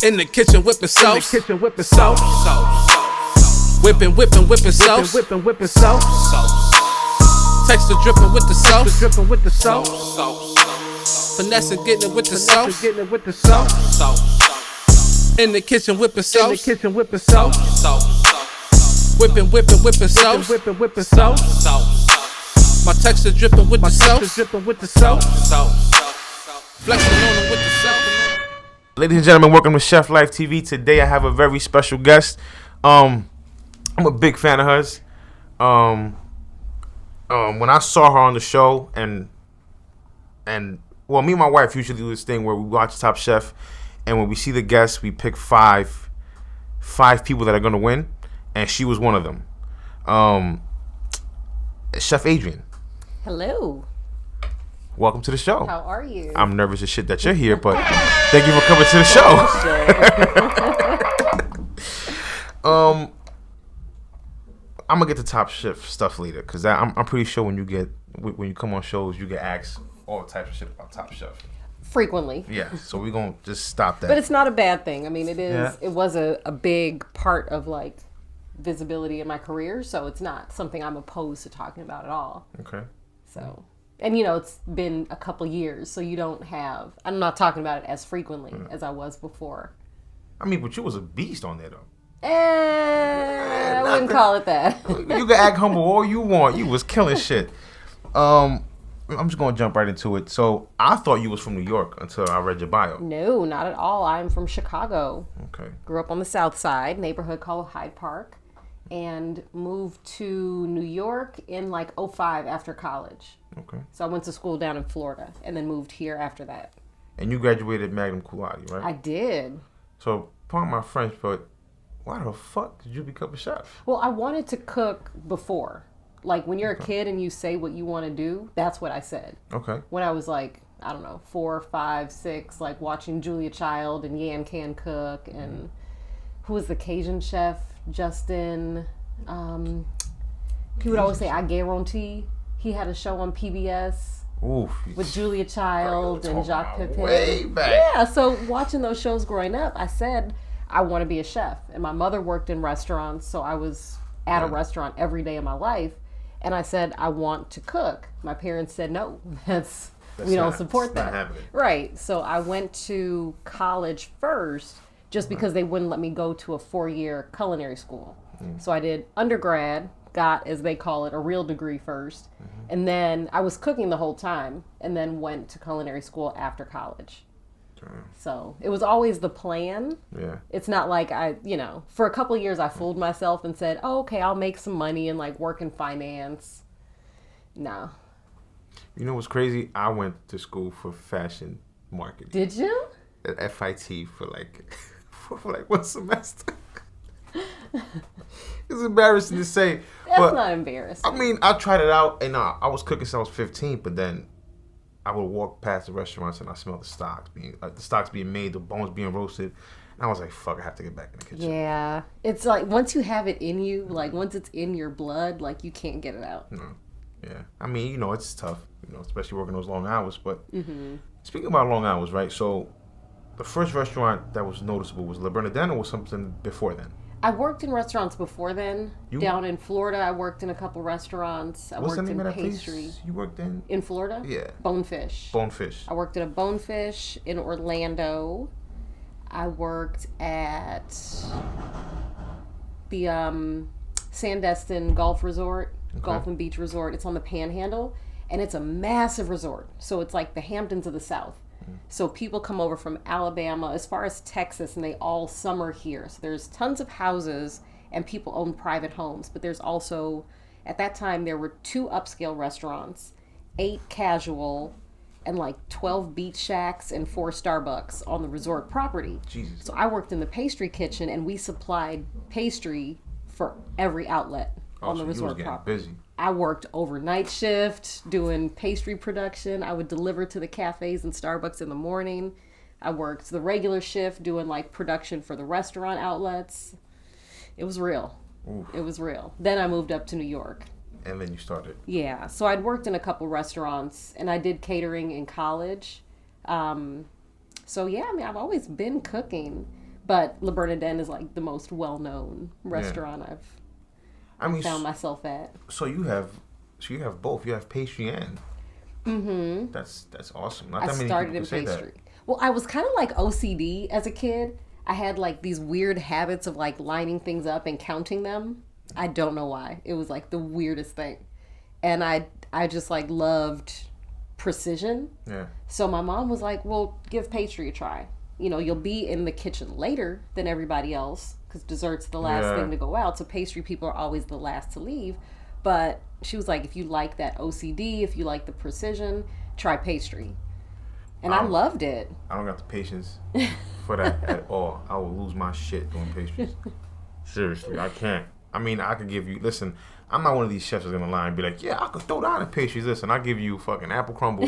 In the kitchen whipping sauce. In the kitchen whipping sauce. Whipping sauce. Whipping sauce. Texture dripping with the sauce. Dripping with the sauce. Finessing getting it with the sauce. Getting it with the sauce. In the kitchen whipping In the sauce. kitchen whipping sauce. Whipping sauce. Whipping sauce. My texture dripping with the sauce. Dripping with the sauce. Flexing on them with the sauce. Ladies and gentlemen, welcome to Chef Life TV. Today I have a very special guest. I'm a big fan of hers. When I saw her on the show, and well, me and my wife usually do this thing where we watch Top Chef, and when we see the guests, we pick five people that are gonna win, and she was one of them. Chef Adrienne. Hello. Welcome to the show. How are you? I'm nervous as shit that you're here, but thank you for coming to the show. I'm gonna get the Top Chef stuff later because I'm pretty sure when you come on shows, you get asked all types of shit about Top Chef. Frequently. Yeah, so we're gonna just stop that. But it's not a bad thing. I mean, it is. Yeah. It was a big part of like visibility in my career, so it's not something I'm opposed to talking about at all. Okay. So, and it's been a couple years, so you don't have. I'm not talking about it as frequently as I was before. I mean, but you was a beast on there though. I wouldn't call it that. You can act humble all you want. You was killing shit. I'm just gonna jump right into it. So I thought you was from New York until I read your bio. No, not at all. I'm from Chicago. Okay. Grew up on the South Side, neighborhood called Hyde Park, and moved to New York in like 2005 after college. Okay. So I went to school down in Florida and then moved here after that. And you graduated magna cum laude, right? I did. So, pardon my French, but why the fuck did you become a chef? Well, I wanted to cook before. Like when you're a kid and you say what you want to do, that's what I said. Okay. When I was like, I don't know, 4, 5, 6, like watching Julia Child and Yan Can Cook and who was the Cajun chef? Justin. He would always say, I guarantee. He had a show on PBS. Oof. With Julia Child and Jacques Pepin. Way back. Yeah, so watching those shows growing up, I said, I want to be a chef. And my mother worked in restaurants, so I was at a restaurant every day of my life. And I said, I want to cook. My parents said, no, we don't support that. Not happening. Right. So I went to college first just because they wouldn't let me go to a 4-year culinary school. So I did undergrad, got, as they call it, a real degree first. And then I was cooking the whole time and then went to culinary school after college. So it was always the plan. Yeah. It's not like for a couple of years I fooled myself and said, oh, okay, I'll make some money and like work in finance. No. You know what's crazy? I went to school for fashion marketing. Did you? At FIT for like one semester. It's embarrassing to say. That's not embarrassing. I mean, I tried it out and I was cooking since I was 15, but then I would walk past the restaurants and I smelled the stocks being made, the bones being roasted. And I was like, fuck, I have to get back in the kitchen. Yeah. It's like once you have it in you, like once it's in your blood, like you can't get it out. No. Yeah. I mean, it's tough, especially working those long hours. But speaking about long hours, right? So the first restaurant that was noticeable was La Bernardin, or was something before then? I worked in restaurants before then. Down in Florida, I worked in a couple restaurants. What's the name of that pastry. place you worked in? In Florida? Yeah. Bonefish. Bonefish. I worked at a Bonefish in Orlando. I worked at the Sandestin Golf Resort, Golf and Beach Resort. It's on the Panhandle, and it's a massive resort. So it's like the Hamptons of the South. So people come over from Alabama, as far as Texas, and they all summer here. So there's tons of houses, and people own private homes. But there's also, at that time, there were 2 upscale restaurants, 8 casual, and like 12 beach shacks and 4 Starbucks on the resort property. Jesus. So I worked in the pastry kitchen, and we supplied pastry for every outlet on the resort property. Busy. I worked overnight shift doing pastry production. I would deliver to the cafes and Starbucks in the morning. I worked the regular shift doing like production for the restaurant outlets. It was real. Oof. It was real. Then I moved up to New York. And then you started. Yeah. So I'd worked in a couple restaurants and I did catering in college. So yeah, I mean, I've always been cooking. But Le Bernardin is like the most well-known restaurant I've found myself at. So you have both. You have pastry and. Mm-hmm. That's awesome. Not I that many started people in can say pastry. that. Well, I was kind of like OCD as a kid. I had like these weird habits of like lining things up and counting them. I don't know why. It was like the weirdest thing. And I just like loved precision. Yeah. So my mom was like, well, give pastry a try. You know, you'll be in the kitchen later than everybody else because dessert's the last thing to go out. So pastry people are always the last to leave. But she was like, if you like that OCD, if you like the precision, try pastry. And I loved it. I don't got the patience for that at all. I will lose my shit doing pastries. Seriously, I can't. I mean, I could give you, listen, I'm not one of these chefs that's gonna lie and be like, yeah, I could throw down the pastries. Listen, I'll give you fucking apple crumble,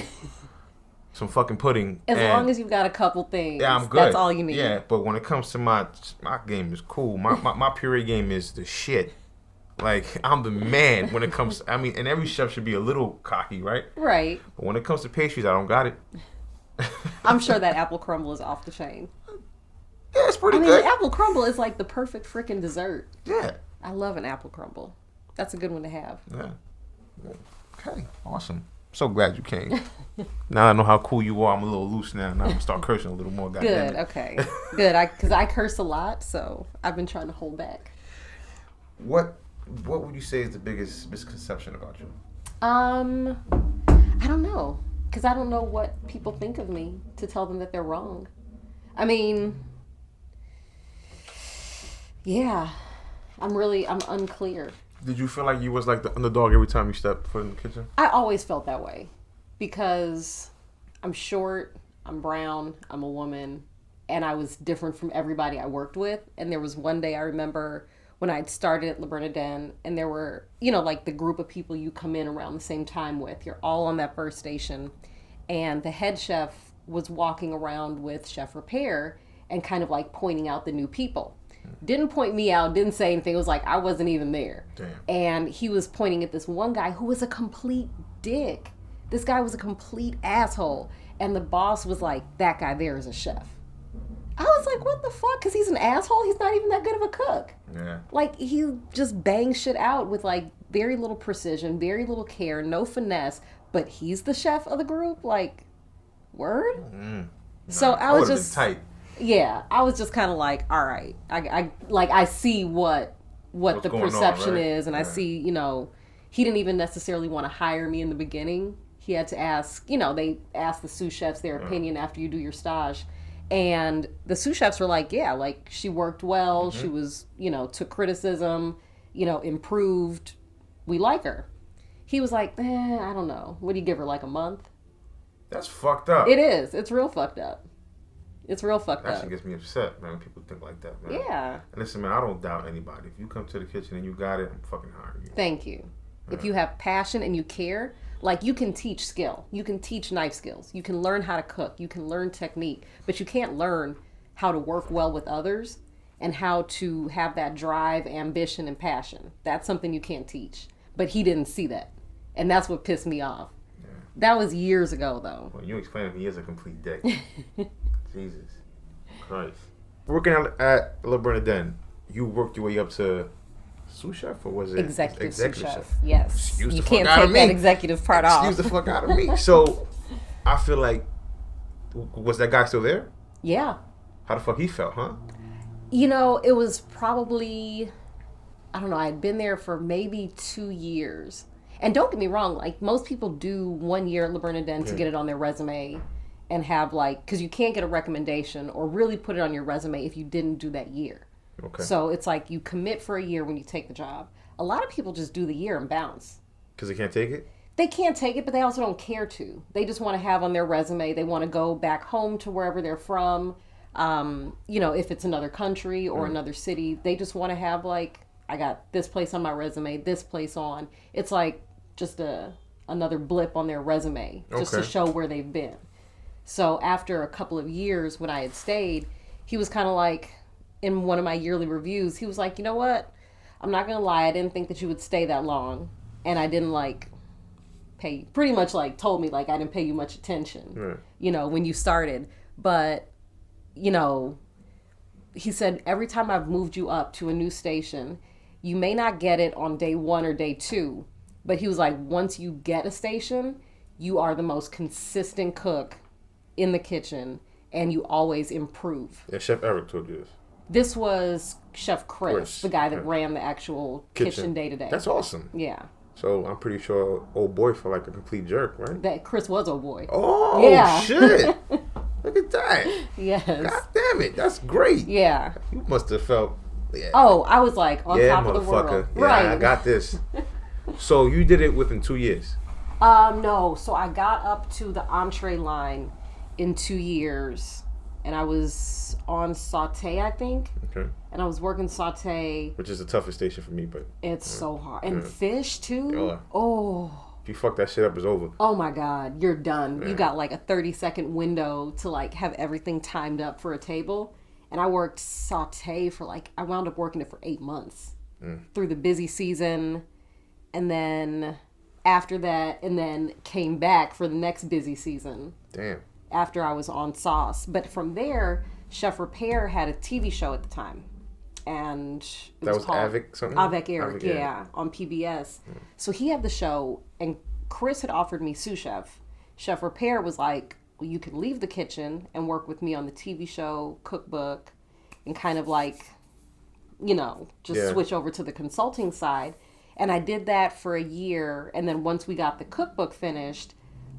some fucking pudding. As long as you've got a couple things. Yeah, I'm good. That's all you need. Yeah, but when it comes to my game is cool. My puree game is the shit. Like, I'm the man when it comes to, I mean, and every chef should be a little cocky, right? Right. But when it comes to pastries, I don't got it. I'm sure that apple crumble is off the chain. Yeah, it's pretty I mean, good. the apple crumble is like the perfect freaking dessert. Yeah. I love an apple crumble. That's a good one to have. Yeah. Okay, awesome. So glad you came. Now I know how cool you are. I'm a little loose now. Now I'm gonna start cursing a little more. Good, okay. Good, because I curse a lot, so I've been trying to hold back. What would you say is the biggest misconception about you? I don't know. Because I don't know what people think of me to tell them that they're wrong. I mean, yeah, I'm unclear. Did you feel like you was like the underdog every time you stepped foot in the kitchen? I always felt that way because I'm short, I'm brown, I'm a woman, and I was different from everybody I worked with. And there was one day I remember when I'd started at Le Bernardin, and there were, you know, like the group of people you come in around the same time with. You're all on that first station. And the head chef was walking around with Chef Repair and kind of like pointing out the new people. Didn't point me out, didn't say anything. It was like I wasn't even there. Damn. And he was pointing at this one guy who was a complete dick. This guy was a complete asshole. And the boss was like, that guy there is a chef. I was like, what the fuck? Because he's an asshole? He's not even that good of a cook. Yeah. Like, he just bangs shit out with, like, very little precision, very little care, no finesse. But he's the chef of the group? Like, word? Nah, So I was just... been tight. Yeah, I was just kind of like, all right. I see what the perception right? is. And I see, you know, he didn't even necessarily want to hire me in the beginning. He had to ask, you know, they ask the sous chefs their opinion after you do your stage. And the sous chefs were like, yeah, like she worked well. She was, you know, took criticism, you know, improved. We like her. He was like, I don't know. What do you give her, like a month? That's fucked up. It is. It's real fucked up. It's real fucked That up. shit gets me upset, man, when people think like that, man. Yeah. And listen, man, I don't doubt anybody. If you come to the kitchen and you got it, I'm fucking hiring you. Thank you. If you have passion and you care, like you can teach skill. You can teach knife skills. You can learn how to cook. You can learn technique. But you can't learn how to work well with others and how to have that drive, ambition, and passion. That's something you can't teach. But he didn't see that. And that's what pissed me off. Yeah. That was years ago, though. Well, you explained he is a complete dick. Jesus Christ. Working at Le Bernardin, you worked your way up to sous chef, or was it executive sous chef? Yes. Excuse you the can't fuck out take of me. that executive part off. Excuse the fuck out of me. So, I feel like, was that guy still there? Yeah. How the fuck he felt, huh? You know, it was probably, I don't know, I had been there for maybe 2 years. And don't get me wrong, like most people do 1 year at Le Bernardin to get it on their resume and have like, because you can't get a recommendation or really put it on your resume if you didn't do that year. Okay. So it's like you commit for a year when you take the job. A lot of people just do the year and bounce. Because they can't take it? They can't take it, but they also don't care to. They just want to have on their resume, they want to go back home to wherever they're from. You know, if it's another country or another city, they just want to have like, I got this place on my resume, this place on. It's like just another blip on their resume just to show where they've been. So after a couple of years when I had stayed, he was kind of like, in one of my yearly reviews, he was like, you know what? I'm not going to lie. I didn't think that you would stay that long. And I didn't like pay, pretty much like told me like I didn't pay you much attention, you know, when you started. But, you know, he said, every time I've moved you up to a new station, you may not get it on day 1 or day 2, but he was like, once you get a station, you are the most consistent cook in the kitchen, and you always improve. Yeah, Chef Eric told you this. This was Chef Chris, the guy that ran the actual kitchen day to day. That's awesome. Yeah. So I'm pretty sure old boy felt like a complete jerk, right? That Chris was old boy. Oh, yeah. Shit. Look at that. Yes. God damn it. That's great. Yeah. You must have felt, yeah. Oh, I was like on top of the world. Yeah, right. I got this. So you did it within 2 years? No. So I got up to the entree line in 2 years, and I was on saute, I think. Okay. And I was working saute. Which is the toughest station for me, but it's so hard. And fish too. Yeah. Oh. If you fuck that shit up, it's over. Oh my God, you're done. Yeah. You got like a 30-second window to like have everything timed up for a table. And I worked saute for I wound up working it for 8 months through the busy season. And then after that, and then came back for the next busy season. Damn. After I was on sauce. But from there, Chef Repair had a TV show at the time. And it was called Avec something? Avec Eric, yeah, on PBS. So he had the show, and Chris had offered me sous chef. Chef Repair was like, well, you can leave the kitchen and work with me on the TV show, cookbook, and kind of just switch over to the consulting side. And I did that for a year. And then once we got the cookbook finished,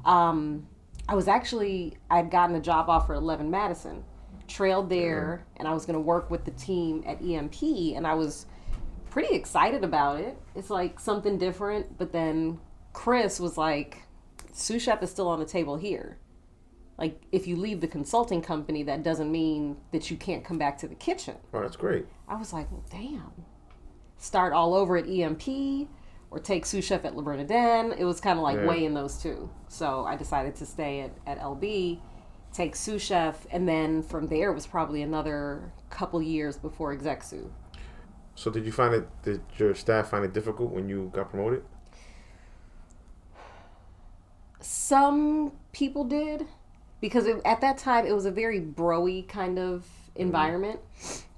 I'd gotten a job offer at 11 Madison. Trailed there, and I was going to work with the team at EMP, and I was pretty excited about it. It's like something different, but then Chris was like, sous chef is still on the table here. Like, if you leave the consulting company, that doesn't mean that you can't come back to the kitchen. Oh, that's great. I was like, well, damn. Start all over at EMP or take sous chef at Le Bernardin. It was kind of weighing those two. So I decided to stay at LB, take sous chef, and then from there it was probably another couple years before exec sous. So did your staff find it difficult when you got promoted? Some people did, because at that time it was a very bro-y kind of environment.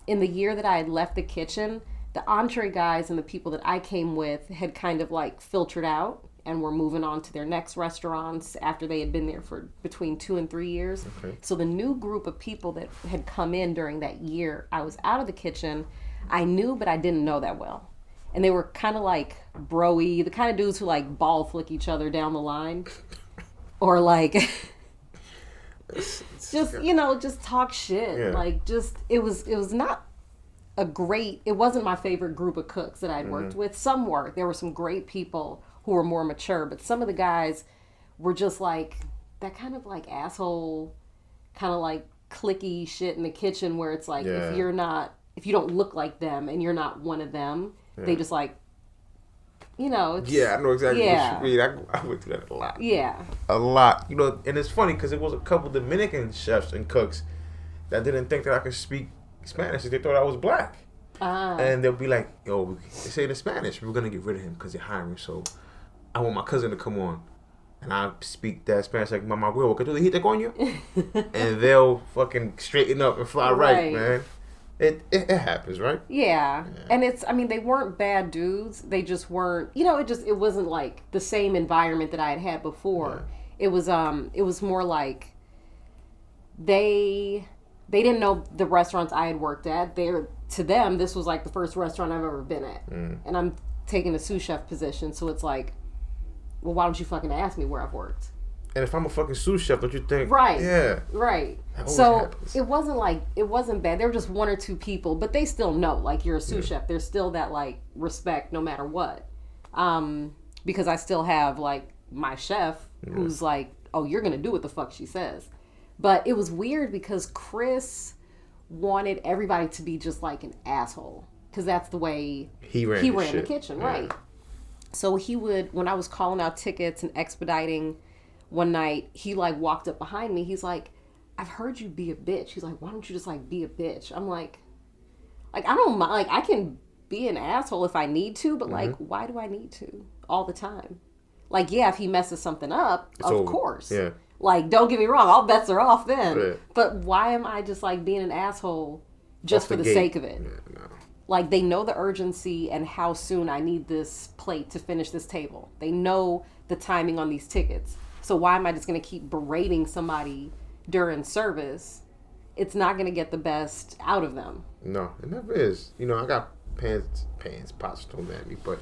In the year that I had left the kitchen, the entree guys and the people that I came with had kind of filtered out and were moving on to their next restaurants after they had been there for between 2 and 3 years. Okay. So the new group of people that had come in during that year, I was out of the kitchen, I knew, but I didn't know that well. And they were kind of bro-y, the kind of dudes who ball flick each other down the line. Or just talk shit. Yeah. It was not it wasn't my favorite group of cooks that I'd worked with. Some were. There were some great people who were more mature, but some of the guys were just that kind of asshole, kind of clicky shit in the kitchen where it's if you don't look like them and you're not one of them, they just yeah, I know exactly what you mean. I went through that a lot. Yeah. A lot. And it's funny because it was a couple Dominican chefs and cooks that didn't think that I could speak Spanish. They thought I was black. And they'll be like, yo, they say it in Spanish. We're going to get rid of him because they're hiring. So I want my cousin to come on. And I speak that Spanish like, Mama huevo, ¿qué tú dijiste, coño? And they'll fucking straighten up and fly right, man. It happens, right? Yeah. And they weren't bad dudes. They just weren't, it wasn't the same environment that I had before. Yeah. It was more they didn't know the restaurants I had worked at. To them, this was the first restaurant I've ever been at. And I'm taking a sous chef position. So it's well, why don't you fucking ask me where I've worked? And if I'm a fucking sous chef, don't you think? Right. Yeah. Right. So happens. It wasn't bad. There were just 1 or 2 people, but they still know you're a sous chef. There's still that respect no matter what. Because I still have my chef who's oh, you're gonna do what the fuck she says. But it was weird because Chris wanted everybody to be just an asshole, because that's the way he ran the kitchen, right? So he would, when I was calling out tickets and expediting. One night, he walked up behind me. He's like, I've heard you be a bitch. He's like, why don't you just be a bitch? I'm like I don't mind. I can be an asshole if I need to, but why do I need to all the time? Yeah, if he messes something up, it's of over. Course. Yeah. Don't get me wrong, all bets are off then. Yeah. But why am I just being an asshole just Off for the gate. sake of it. Yeah, no. Like, they know the urgency and how soon I need this plate to finish this table. They know the timing on these tickets. So why am I just going to keep berating somebody during service? It's not going to get the best out of them. No, it never is. You know, I got pots thrown at me, but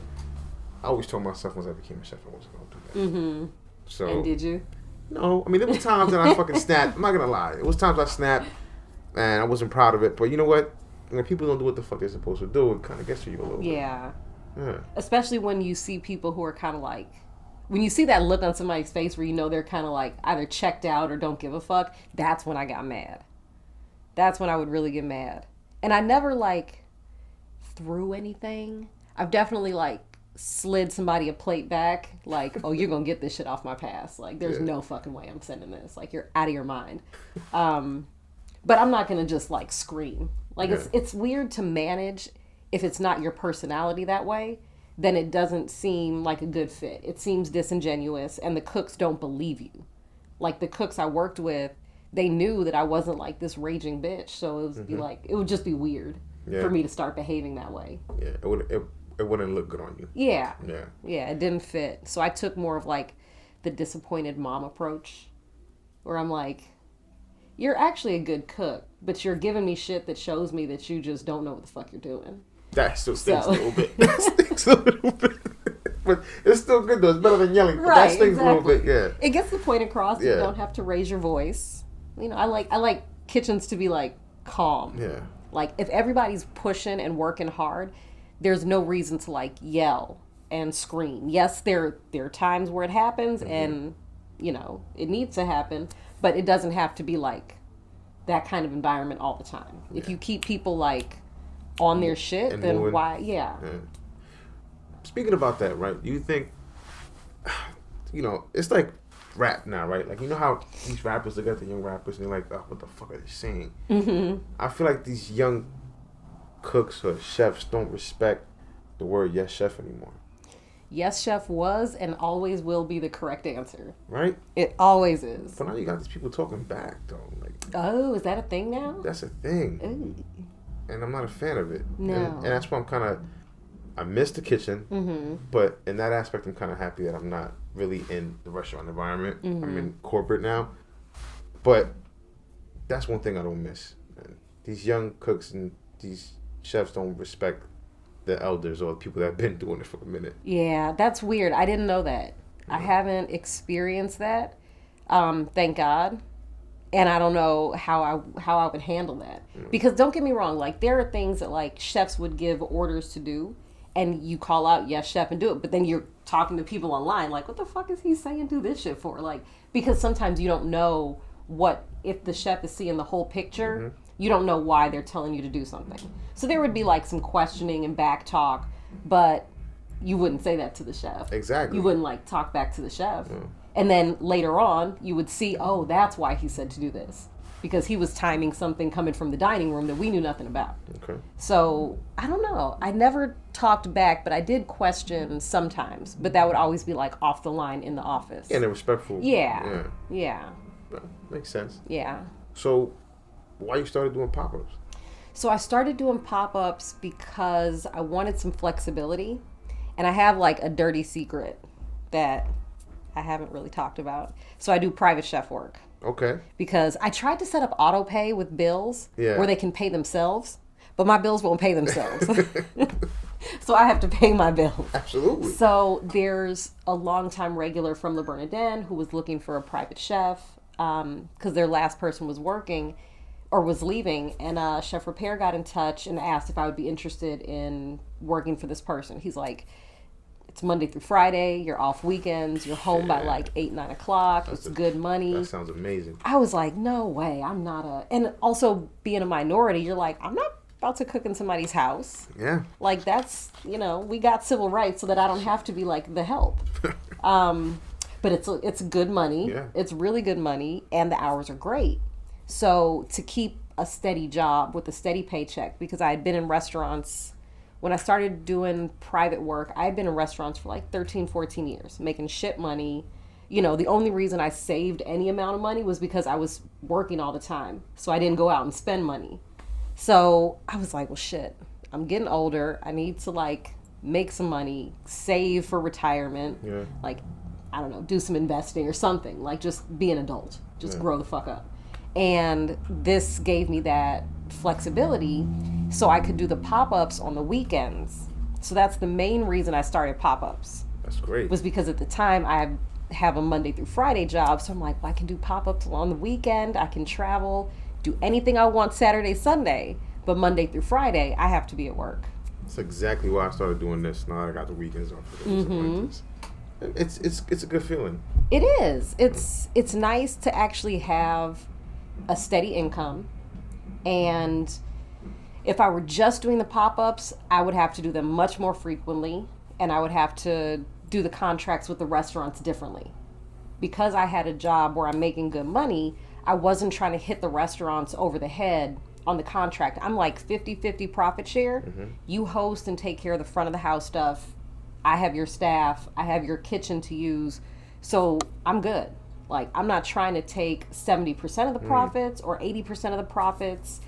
I always told myself once I became a chef, I wasn't going to do that. Mm-hmm. So, And did you? No, I mean, there was times that I fucking snapped. I'm not going to lie. It was times I snapped, and I wasn't proud of it. But you know what? When people don't do what the fuck they're supposed to do, it kind of gets to you a little bit. Yeah. Yeah. Especially when you see people who are kind of like, when you see that look on somebody's face where you know they're kind of like either checked out or don't give a fuck, that's when I got mad. That's when I would really get mad. And I never like threw anything. I've definitely like slid somebody a plate back, like, oh, you're gonna get this shit off my pass. Like, there's no fucking way I'm sending this. Like, you're out of your mind. But I'm not gonna just like scream. Like, it's weird to manage if it's not your personality that way. Then it doesn't seem like a good fit. It seems disingenuous, and the cooks don't believe you. Like, the cooks I worked with, they knew that I wasn't like this raging bitch, so it would be like, it would just be weird for me to start behaving that way. Yeah, it wouldn't look good on you. Yeah. Yeah. Yeah, it didn't fit. So I took more of like the disappointed mom approach, where I'm like, you're actually a good cook, but you're giving me shit that shows me that you just don't know what the fuck you're doing. That still stinks a little bit. That stinks a little bit. But it's still good though. It's better than yelling. But Right, that stinks a little bit, yeah. It gets the point across. Yeah. You don't have to raise your voice. You know, I like kitchens to be like calm. Yeah. Like, if everybody's pushing and working hard, there's no reason to like yell and scream. Yes, there are times where it happens, and you know it needs to happen, but it doesn't have to be like that kind of environment all the time. If you keep people like on their shit, And then moving. why? Yeah. Speaking about that, right? Do you think, you know, it's like rap now, right? Like, you know how these rappers look at the young rappers and they're like, oh, what the fuck are they saying? Mm-hmm. I feel like these young cooks or chefs don't respect the word yes chef anymore. Yes, chef was and always will be the correct answer. Right? It always is. But now you got these people talking back, though. Like, Oh, is that a thing now? that's a thing. Ooh. And I'm not a fan of it. No. And that's why I'm kind of, I miss the kitchen, but in that aspect, I'm kind of happy that I'm not really in the restaurant environment. I'm in corporate now. But that's one thing I don't miss. Man. These young cooks and these chefs don't respect the elders or the people that have been doing it for a minute. Yeah, that's weird. I didn't know that. I haven't experienced that. Thank God. And I don't know how I would handle that. Because don't get me wrong, like, there are things that like chefs would give orders to do, and you call out yes chef and do it, but then you're talking to people online like, what the fuck is he saying do this shit for? Like, because sometimes you don't know what, if the chef is seeing the whole picture, you don't know why they're telling you to do something. So there would be like some questioning and back talk, but you wouldn't say that to the chef. Exactly. You wouldn't like talk back to the chef. And then later on, you would see, oh, that's why he said to do this. Because he was timing something coming from the dining room that we knew nothing about. Okay. So, I don't know. I never talked back, but I did question sometimes. But that would always be like off the line in the office. Yeah, and they're respectful. Yeah. Yeah. Well, makes sense. Yeah. So, why you started doing pop-ups? So I started doing pop-ups because I wanted some flexibility. And I have like a dirty secret that I haven't really talked about. So I do private chef work. Okay. Because I tried to set up auto pay with bills where they can pay themselves, but my bills won't pay themselves. So I have to pay my bills. Absolutely. So there's a longtime regular from Le Bernardin who was looking for a private chef because their last person was working or was leaving, and Chef Repair got in touch and asked if I would be interested in working for this person. He's like, it's Monday through Friday, you're off weekends, you're home by like 8, 9 o'clock, it's good money. That sounds amazing. I was like, no way, I'm not a... And also being a minority, you're like, I'm not about to cook in somebody's house. Yeah. Like, that's, you know, we got civil rights so that I don't have to be like the help. But it's good money. Yeah. It's really good money, and the hours are great. So to keep a steady job with a steady paycheck, because I had been in restaurants... When I started doing private work, I had been in restaurants for like 13, 14 years, making shit money. You know, the only reason I saved any amount of money was because I was working all the time. So I didn't go out and spend money. So I was like, well, shit, I'm getting older. I need to like make some money, save for retirement. Yeah. Like, I don't know, do some investing or something. Like, just be an adult. Just grow the fuck up. And this gave me that flexibility so I could do the pop-ups on the weekends. So that's the main reason I started pop-ups. That's great. Was because at the time I have a Monday through Friday job. So I'm like, well, I can do pop-ups on the weekend. I can travel, do anything I want Saturday, Sunday. But Monday through Friday, I have to be at work. That's exactly why I started doing this. Now I got the weekends off. It's a good feeling. It is. It's nice to actually have a steady income. And if I were just doing the pop-ups, I would have to do them much more frequently, and I would have to do the contracts with the restaurants differently. Because I had a job where I'm making good money, I wasn't trying to hit the restaurants over the head on the contract. I'm like 50-50 profit share. You host and take care of the front of the house stuff. I have your staff. I have your kitchen to use. So I'm good. Like, I'm not trying to take 70% of the profits or 80% of the profits.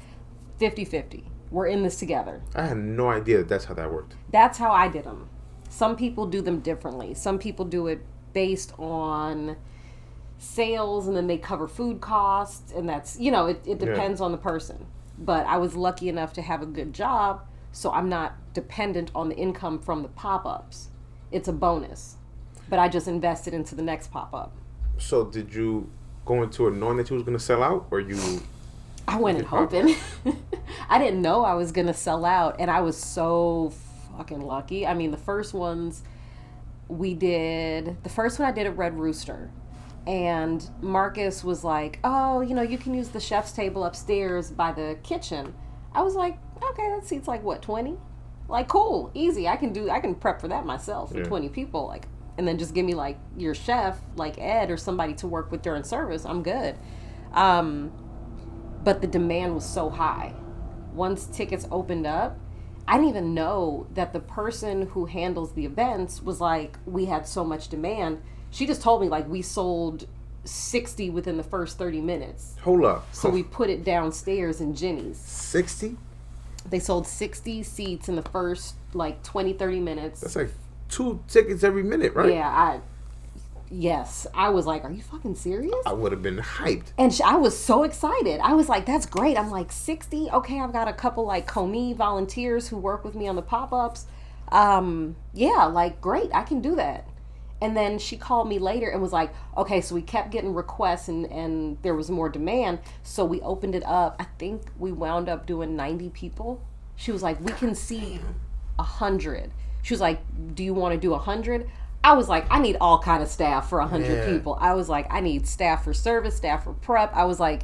50-50. We're in this together. I had no idea that that's how that worked. That's how I did them. Some people do them differently. Some people do it based on sales, and then they cover food costs, and that's, it depends on the person. But I was lucky enough to have a good job, so I'm not dependent on the income from the pop-ups. It's a bonus. But I just invested into the next pop-up. So did you go into it knowing that you was going to sell out, or you... I went in hoping. I didn't know I was going to sell out, and I was so fucking lucky. I mean, the first one I did at Red Rooster, and Marcus was like, oh, you can use the chef's table upstairs by the kitchen. I was like, okay, that seats like what, 20? Like, cool, easy. I can prep for that myself for 20 people. Like, and then just give me like your chef, like Ed or somebody to work with during service. I'm good. But the demand was so high. Once tickets opened up, I didn't even know that the person who handles the events was like, we had so much demand. She just told me, like, we sold 60 within the first 30 minutes. Hold up. So we put it downstairs in Ginny's. 60? They sold 60 seats in the first, like, 20, 30 minutes. That's like 2 tickets every minute, right? Yeah, Yes. I was like, are you fucking serious? I would have been hyped. And I was so excited. I was like, that's great. I'm like, 60? Okay, I've got a couple like Comey volunteers who work with me on the pop-ups. Yeah, like, great. I can do that. And then she called me later and was like, okay, so we kept getting requests and there was more demand. So we opened it up. I think we wound up doing 90 people. She was like, we can see 100. She was like, do you want to do 100? I was like, I need all kind of staff for 100 people. I was like, I need staff for service, staff for prep. I was like,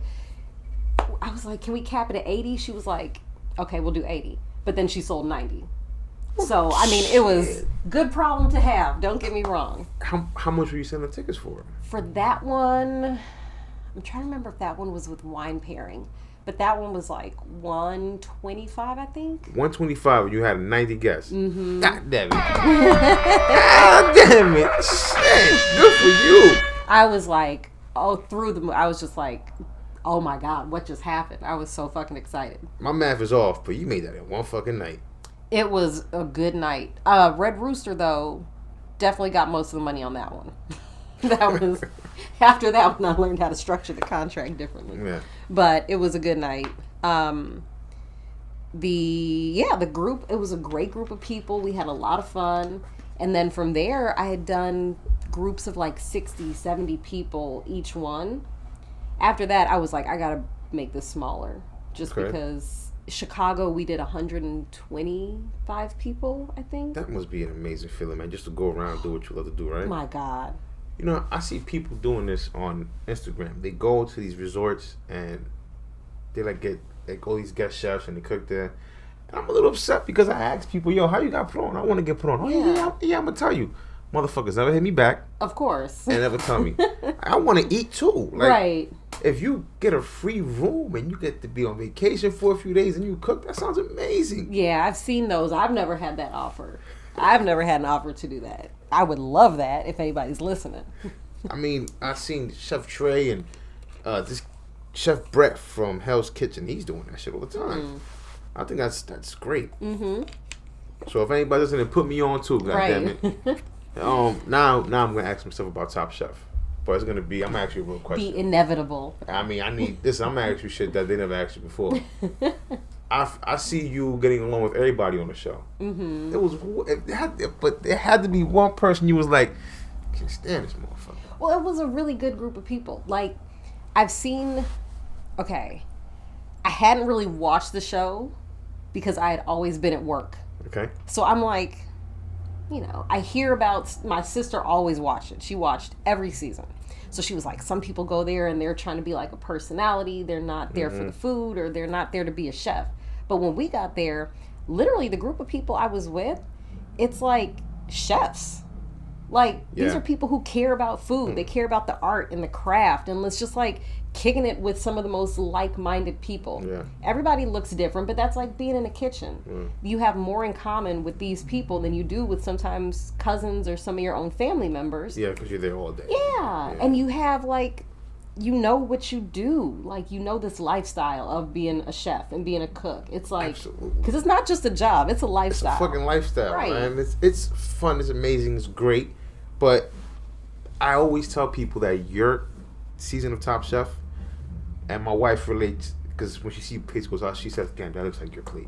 can we cap it at 80? She was like, okay, we'll do 80. But then she sold 90. So, I mean, it was good problem to have. Don't get me wrong. How much were you selling tickets for? For that one, I'm trying to remember if that one was with wine pairing. But that one was like $125, I think. $125, you had 90 guests. Mm-hmm. God damn it. God damn it. Shit. Good for you. I was like, I was just like, oh my God, what just happened? I was so fucking excited. My math is off, but you made that in one fucking night. It was a good night. Red Rooster, though, definitely got most of the money on that one. That was after that one I learned how to structure the contract differently. Yeah. But it was a good night. The group, it was a great group of people. We had a lot of fun. And then from there I had done groups of like 60, 70 people each one. After that I was like, I gotta make this smaller. Just because Chicago we did 125 people, I think. That must be an amazing feeling, man, just to go around and do what you love to do, right? My God. You know, I see people doing this on Instagram. They go to these resorts and they get all these guest chefs and they cook there. And I'm a little upset because I asked people, yo, how you got put on? I want to get put on. Oh, yeah, I'm going to tell you. Motherfuckers never hit me back. Of course. And never tell me. I want to eat too. Like, right. If you get a free room and you get to be on vacation for a few days and you cook, that sounds amazing. Yeah, I've seen those. I've never had that offer. I've never had an offer to do that. I would love that if anybody's listening. I mean, I've seen Chef Trey and this Chef Brett from Hell's Kitchen, he's doing that shit all the time. I think that's great. So if anybody doesn't put me on too, goddammit. Now I'm gonna ask some stuff about Top Chef. But it's gonna be, I'm gonna ask you a real question. The inevitable. I mean, I need this. I'm gonna ask you shit that they never asked you before. I see you getting along with everybody on the show. But there had to be one person you was like, I can't stand this motherfucker. Well, it was a really good group of people. Like, I've seen. Okay, I hadn't really watched the show because I had always been at work. Okay. So I'm like, you know, I hear about, my sister always watched it. She watched every season. So she was like, some people go there and they're trying to be like a personality. They're not there for the food, or they're not there to be a chef. But when we got there, literally the group of people I was with, it's like chefs. Like, these are people who care about food. They care about the art and the craft. And it's just like kicking it with some of the most like-minded people. Yeah. Everybody looks different, but that's like being in a kitchen. You have more in common with these people than you do with sometimes cousins or some of your own family members. Yeah, because you're there all day. Yeah. And you have like, you know what you do. Like, you know this lifestyle of being a chef and being a cook. It's like, because it's not just a job, it's a lifestyle. It's a fucking lifestyle, right, man. It's fun, it's amazing, it's great. But I always tell people that your season of Top Chef, and my wife relates, because when she sees plates goes out, she says, damn, that looks like your plate.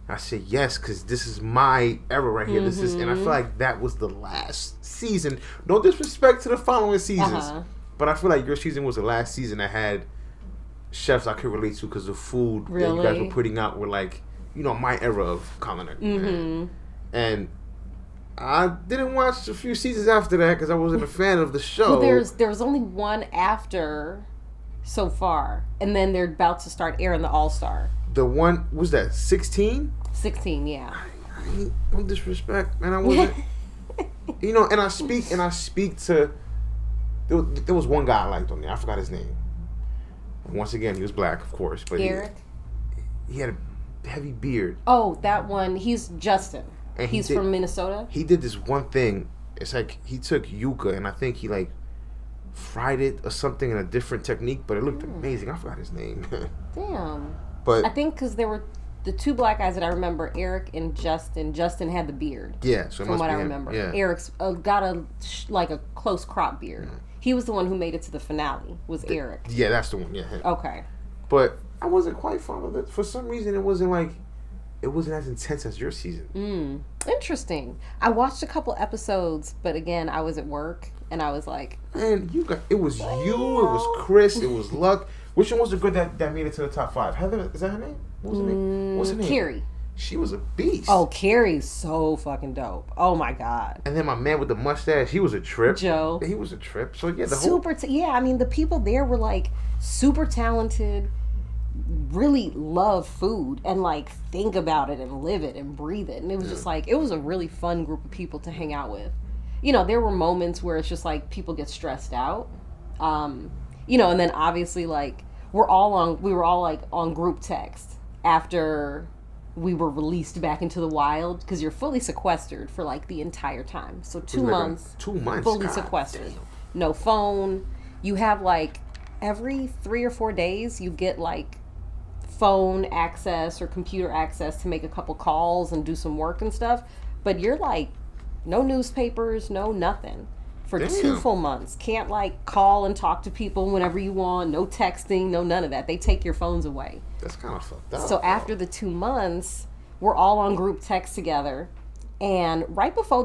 I said, yes, because this is my era right here. This is, and I feel like that was the last season. No disrespect to the following seasons, but I feel like your season was the last season that had chefs I could relate to, because the food that you guys were putting out were like, you know, my era of culinary. And I didn't watch a few seasons after that because I wasn't a fan of the show. Well, there was only one after so far, and then they're about to start airing the All-Star. The one, was that 16? 16, yeah. No disrespect, man. I wasn't. You know, and I speak to. There was one guy I liked on there. I forgot his name. And once again, he was black, of course, but Eric. He had a heavy beard. Oh, that one. He's Justin. And he's from Minnesota. He did this one thing. It's like he took yuca and I think he like fried it or something in a different technique, but it looked amazing. I forgot his name. Damn. But I think because there were the two black guys that I remember, Eric and Justin. Justin had the beard. Yeah, so from what I remember. Yeah. Eric's got a close crop beard. He was the one who made it to the finale. Was Eric? Yeah, that's the one. Yeah. Okay. But I wasn't quite fond of it. For some reason, it wasn't as intense as your season. Interesting. I watched a couple episodes, but again, I was at work and I was like, man, it was you, it was Chris, it was Luck. Which one was the good that made it to the top 5? Heather, is that her name? What was her name? What's her name? Carrie. She was a beast. Oh, Carrie's so fucking dope. Oh my god. And then my man with the mustache, he was a trip. Joe. He was a trip. So yeah, I mean, the people there were like super talented, really love food and like think about it and live it and breathe it. And it was just like, it was a really fun group of people to hang out with. You know, there were moments where it's just like people get stressed out. You know, and then obviously like we were all like on group text after we were released back into the wild, because you're fully sequestered for like the entire time. So 2 months. 2 months. Fully God sequestered. Damn. No phone. You have like every 3 or 4 days you get like phone access or computer access to make a couple calls and do some work and stuff. But you're like, no newspapers, no nothing. For 2 full months. Can't like call and talk to people whenever you want. No texting, no none of that. They take your phones away. That's kind of fucked up. So after the 2 months, we're all on group text together. And right before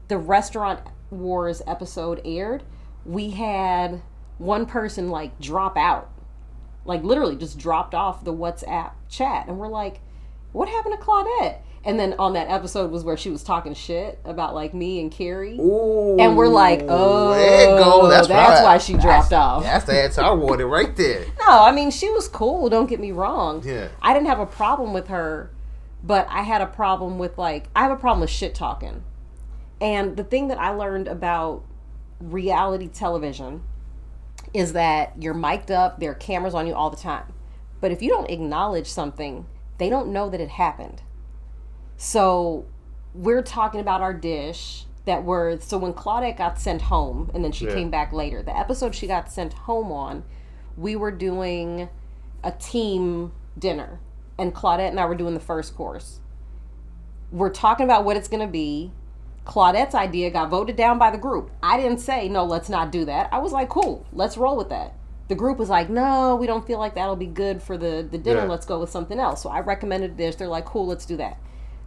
the Restaurant Wars episode aired, we had one person like drop out. Like literally just dropped off the WhatsApp chat. And we're like, what happened to Claudette? And then on that episode was where she was talking shit about like me and Carrie. Ooh, and we're like, oh, there you go. That's why she dropped off. That's the answer I wanted right there. No, I mean, she was cool. Don't get me wrong. Yeah. I didn't have a problem with her, but I had a problem with I have a problem with shit talking. And the thing that I learned about reality television is that you're mic'd up, there are cameras on you all the time. But if you don't acknowledge something, they don't know that it happened. So we're talking about our dish so when Claudette got sent home and then she came back later, the episode she got sent home on, we were doing a team dinner, and Claudette and I were doing the first course. We're talking about what it's going to be. Claudette's idea got voted down by the group. I didn't say, no, let's not do that. I was like, cool, let's roll with that. The group was like, no, we don't feel like that'll be good for the dinner. Yeah. Let's go with something else. So I recommended this. They're like, cool, let's do that.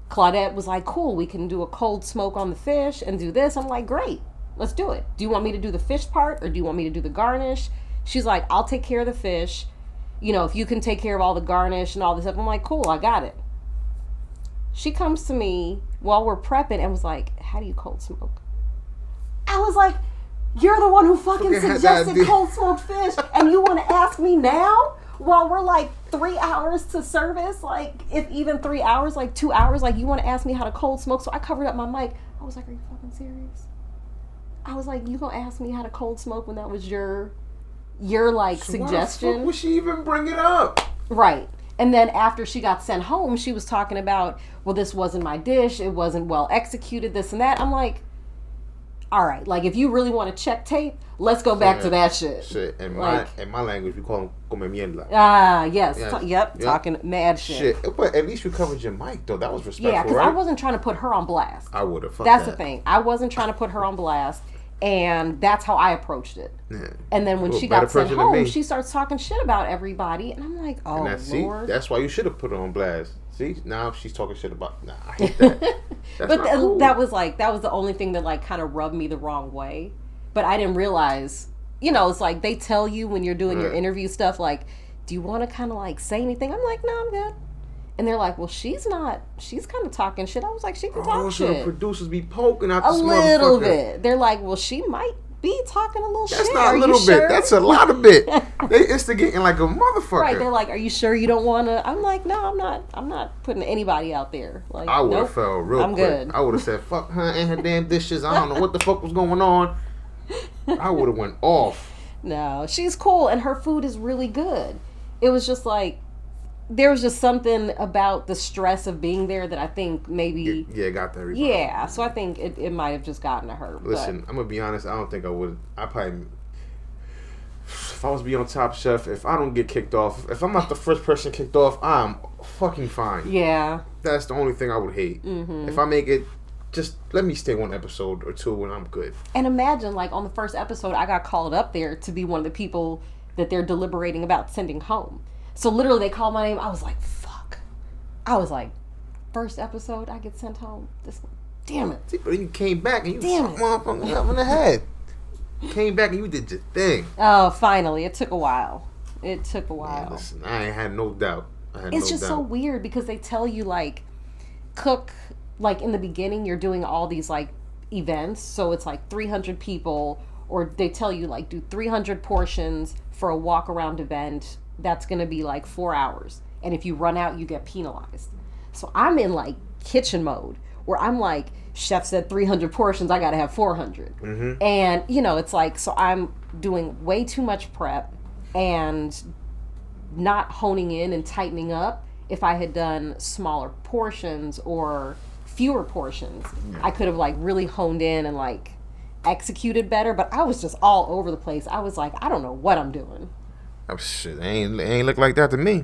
Claudette was like, cool, we can do a cold smoke on the fish and do this. I'm like, great, let's do it. Do you want me to do the fish part or do you want me to do the garnish? She's like, I'll take care of the fish. You know, if you can take care of all the garnish and all this stuff. I'm like, cool, I got it. She comes to me while we're prepping and was like, how do you cold smoke? I was like, you're the one who fucking suggested cold smoked fish and you want to ask me now while we're like 3 hours to service? Like, if even 3 hours, like 2 hours, like you want to ask me how to cold smoke? So I covered up my mic. I was like, are you fucking serious? I was like, you gonna ask me how to cold smoke when that was your like So suggestion? why the fuck would she even bring it up? Right. And then after she got sent home, she was talking about, well, this wasn't my dish. It wasn't well executed, this and that. I'm like, all right, like if you really want to check tape, let's go back to that shit. Shit. In my language, we call them come mierda. Yes. Yes. Yep. Talking mad shit. But at least you covered your mic, though. That was respectful, Yeah, because right? I wasn't trying to put her on blast. I would have. That's the thing. I wasn't trying to put her on blast. And that's how I approached it. Yeah. And then when she got sent home, she starts talking shit about everybody. And I'm like, oh, Lord. That's why you should have put her on blast. See, now she's talking shit about, nah, I hate that. That's but not cool. that was the only thing that like kind of rubbed me the wrong way. But I didn't realize, you know, it's like they tell you when you're doing your interview stuff, like, do you want to kind of like say anything? I'm like, no, I'm good. And they're like, well, she's kind of talking shit. I was like, she can talk shit. So the producers be poking out this a little bit. They're like, well, she might be talking a little shit. That's not a little bit. Sure? That's a lot of bit. They instigating like a motherfucker. Right. They're like, are you sure you don't want to? I'm like, no, I'm not. I'm not putting anybody out there. Like, I would have fell real quick. Good. I would have said, fuck her and her damn dishes. I don't know what the fuck was going on. I would have went off. No, she's cool and her food is really good. It was just like, there was just something about the stress of being there that I think maybe... Yeah, got that. Yeah, so I think it might have just gotten to her. Listen, I'm going to be honest. I don't think I would. I probably... If I was to be on Top Chef, if I don't get kicked off, if I'm not the first person kicked off, I'm fucking fine. Yeah. That's the only thing I would hate. Mm-hmm. If I make it, just let me stay one episode or two and I'm good. And imagine, like, on the first episode, I got called up there to be one of the people that they're deliberating about sending home. So literally they called my name. I was like, fuck. I was like, first episode I get sent home. This one. Damn it. See, but you came back and you motherfucker up in the head. You came back and you did your thing. Oh, finally. It took a while. Man, listen, I ain't had no doubt. It's just so weird because they tell you, like, cook, like, in the beginning you're doing all these, like, events. So it's like 300 people, or they tell you, like, do 300 portions for a walk-around event. That's going to be like 4 hours. And if you run out, you get penalized. So I'm in like kitchen mode where I'm like, chef said 300 portions, I got to have 400. Mm-hmm. And, you know, it's like, so I'm doing way too much prep and not honing in and tightening up. If I had done smaller portions or fewer portions, I could have like really honed in and like executed better. But I was just all over the place. I was like, I don't know what I'm doing. Oh, shit, ain't look like that to me.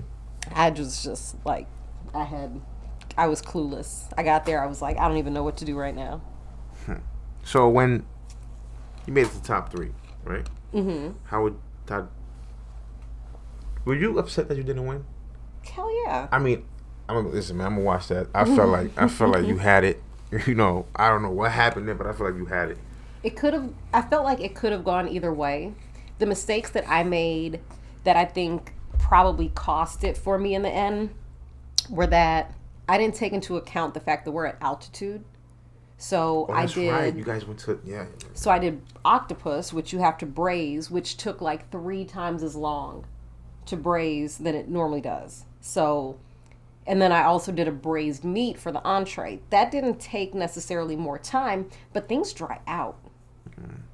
I just like, I was clueless. I got there, I was like, I don't even know what to do right now. So when you made it to the top 3, right? Mm-hmm. Were you upset that you didn't win? Hell yeah. I mean, listen, man, I'm gonna watch that. I felt like you had it. You know, I don't know what happened there, but I feel like you had it. I felt like it could have gone either way. The mistakes that I made that I think probably cost it for me in the end were that I didn't take into account the fact that we're at altitude. So that's right. You guys went to, yeah. So I did octopus, which you have to braise, which took like 3 times as long to braise than it normally does. So, and then I also did a braised meat for the entree. That didn't take necessarily more time, but things dry out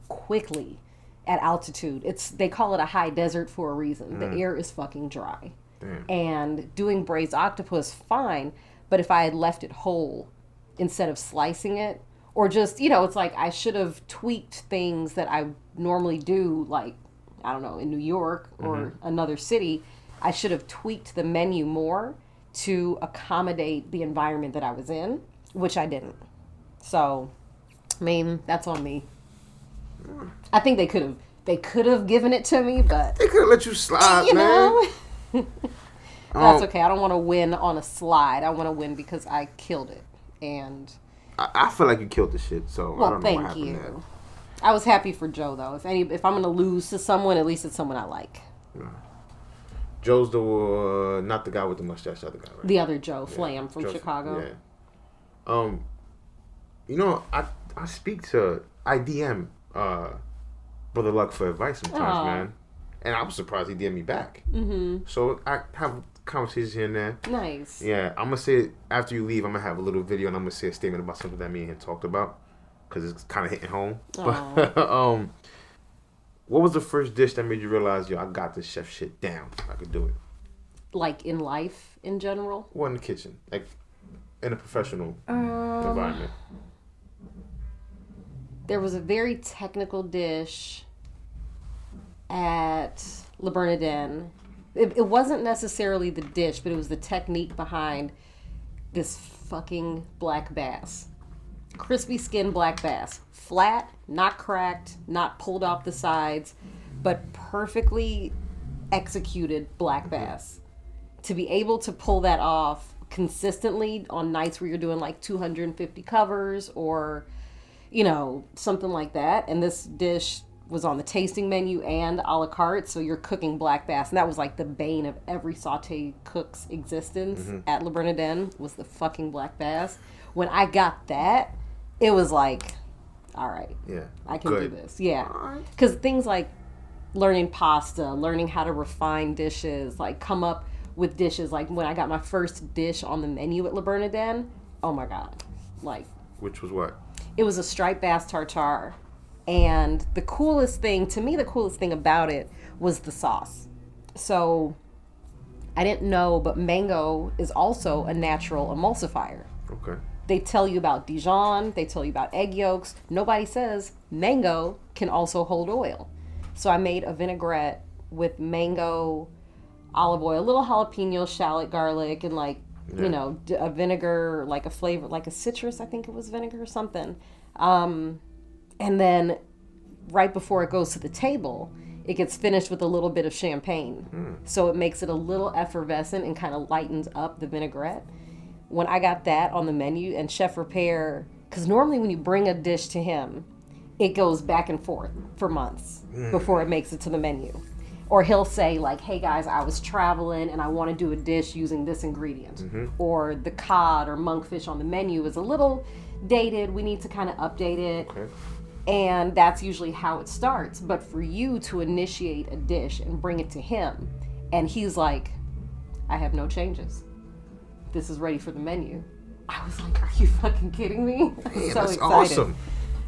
quickly at altitude. They call it a high desert for a reason. The air is fucking dry. Damn. And doing braised octopus, fine, but if I had left it whole instead of slicing it, or just, you know, it's like I should have tweaked things that I normally do, like I don't know, in New York or another city, I should have tweaked the menu more to accommodate the environment that I was in, which I didn't. So, I mean, that's on me. I think they could have given it to me, but They could have let you slide, you man. know, that's okay. I don't want to win on a slide. I want to win because I killed it. And I feel like you killed the shit, so I well, don't know what thank happened you. there. I was happy for Joe though. If I'm gonna lose to someone, at least it's someone I like. Joe's the not the guy with the mustache, the other guy, right? The other Joe, Flam from Joe- Chicago. Yeah. You know, I speak to IDM Brother Luck for advice sometimes, Aw. man. And I was surprised he DM me back. Mm-hmm. So I have conversations here and there. Nice. Yeah, I'm gonna say after you leave, I'm gonna have a little video and I'm gonna say a statement about something that me and him talked about because it's kind of hitting home. But, what was the first dish that made you realize, yo, I got this chef shit down? I could do it. Like in life in general. Well, in the kitchen, like in a professional environment. There was a very technical dish at Le Bernardin. It wasn't necessarily the dish, but it was the technique behind this fucking black bass. Crispy skin black bass. Flat, not cracked, not pulled off the sides, but perfectly executed black bass. To be able to pull that off consistently on nights where you're doing like 250 covers or, you know, something like that. And this dish was on the tasting menu and a la carte, so you're cooking black bass. And that was like the bane of every saute cook's existence at Le Bernardin was the fucking black bass. When I got that, it was like, all right, Yeah, I can good. do this. Yeah. Because things like learning pasta, learning how to refine dishes, like come up with dishes. Like when I got my first dish on the menu at Le Bernardin, oh my God. Like, Which was what? it was a striped bass tartare. And the coolest thing about it was the sauce. So I didn't know, but mango is also a natural emulsifier. Okay. They tell you about Dijon, they tell you about egg yolks. Nobody says mango can also hold oil. So I made a vinaigrette with mango, olive oil, a little jalapeno, shallot, garlic, and like, you know, a vinegar, like a flavor, like a citrus, I think it was vinegar or something. And then right before it goes to the table, it gets finished with a little bit of champagne. So it makes it a little effervescent and kind of lightens up the vinaigrette. When I got that on the menu and Chef Repair, because normally when you bring a dish to him, it goes back and forth for months before it makes it to the menu. Or he'll say like, hey guys, I was traveling and I want to do a dish using this ingredient. Or the cod or monkfish on the menu is a little dated. We need to kind of update it. Okay. And that's usually how it starts. But for you to initiate a dish and bring it to him, and he's like, I have no changes. This is ready for the menu. I was like, are you fucking kidding me? I was Man, so that's excited. awesome.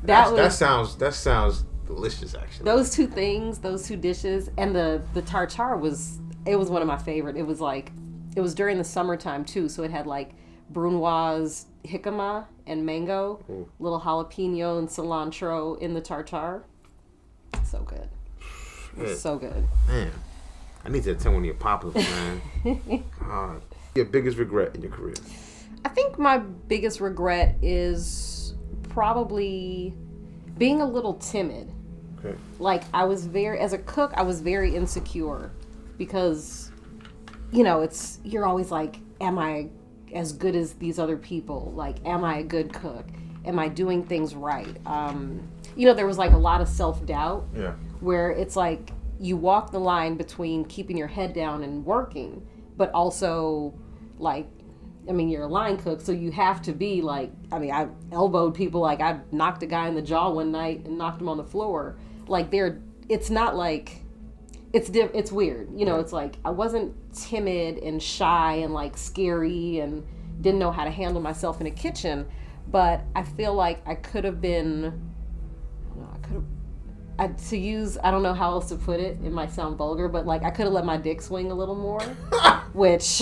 That That sounds delicious, actually. those two things, those two dishes, and the tartare was one of my favorite. It was during the summertime too, so it had like Brunoise jicama and mango, little jalapeno and cilantro in the tartare. So good. It was so good. Man, I need to attend one of your pop-ups, man. God. Your biggest regret in your career? I think my biggest regret is probably being a little timid. Okay. Like as a cook, I was very insecure because, you know, you're always like, am I as good as these other people? Like, am I a good cook? Am I doing things right? You know, there was like a lot of self-doubt. Yeah. Where it's like you walk the line between keeping your head down and working, but also like, I mean, you're a line cook, so you have to be like, I mean, I elbowed people, like I knocked a guy in the jaw one night and knocked him on the floor. Like it's not like, it's weird. You know, it's like I wasn't timid and shy and like scary and didn't know how to handle myself in a kitchen, but I feel like I could have been, I don't know how else to put it, it might sound vulgar, but like I could have let my dick swing a little more, which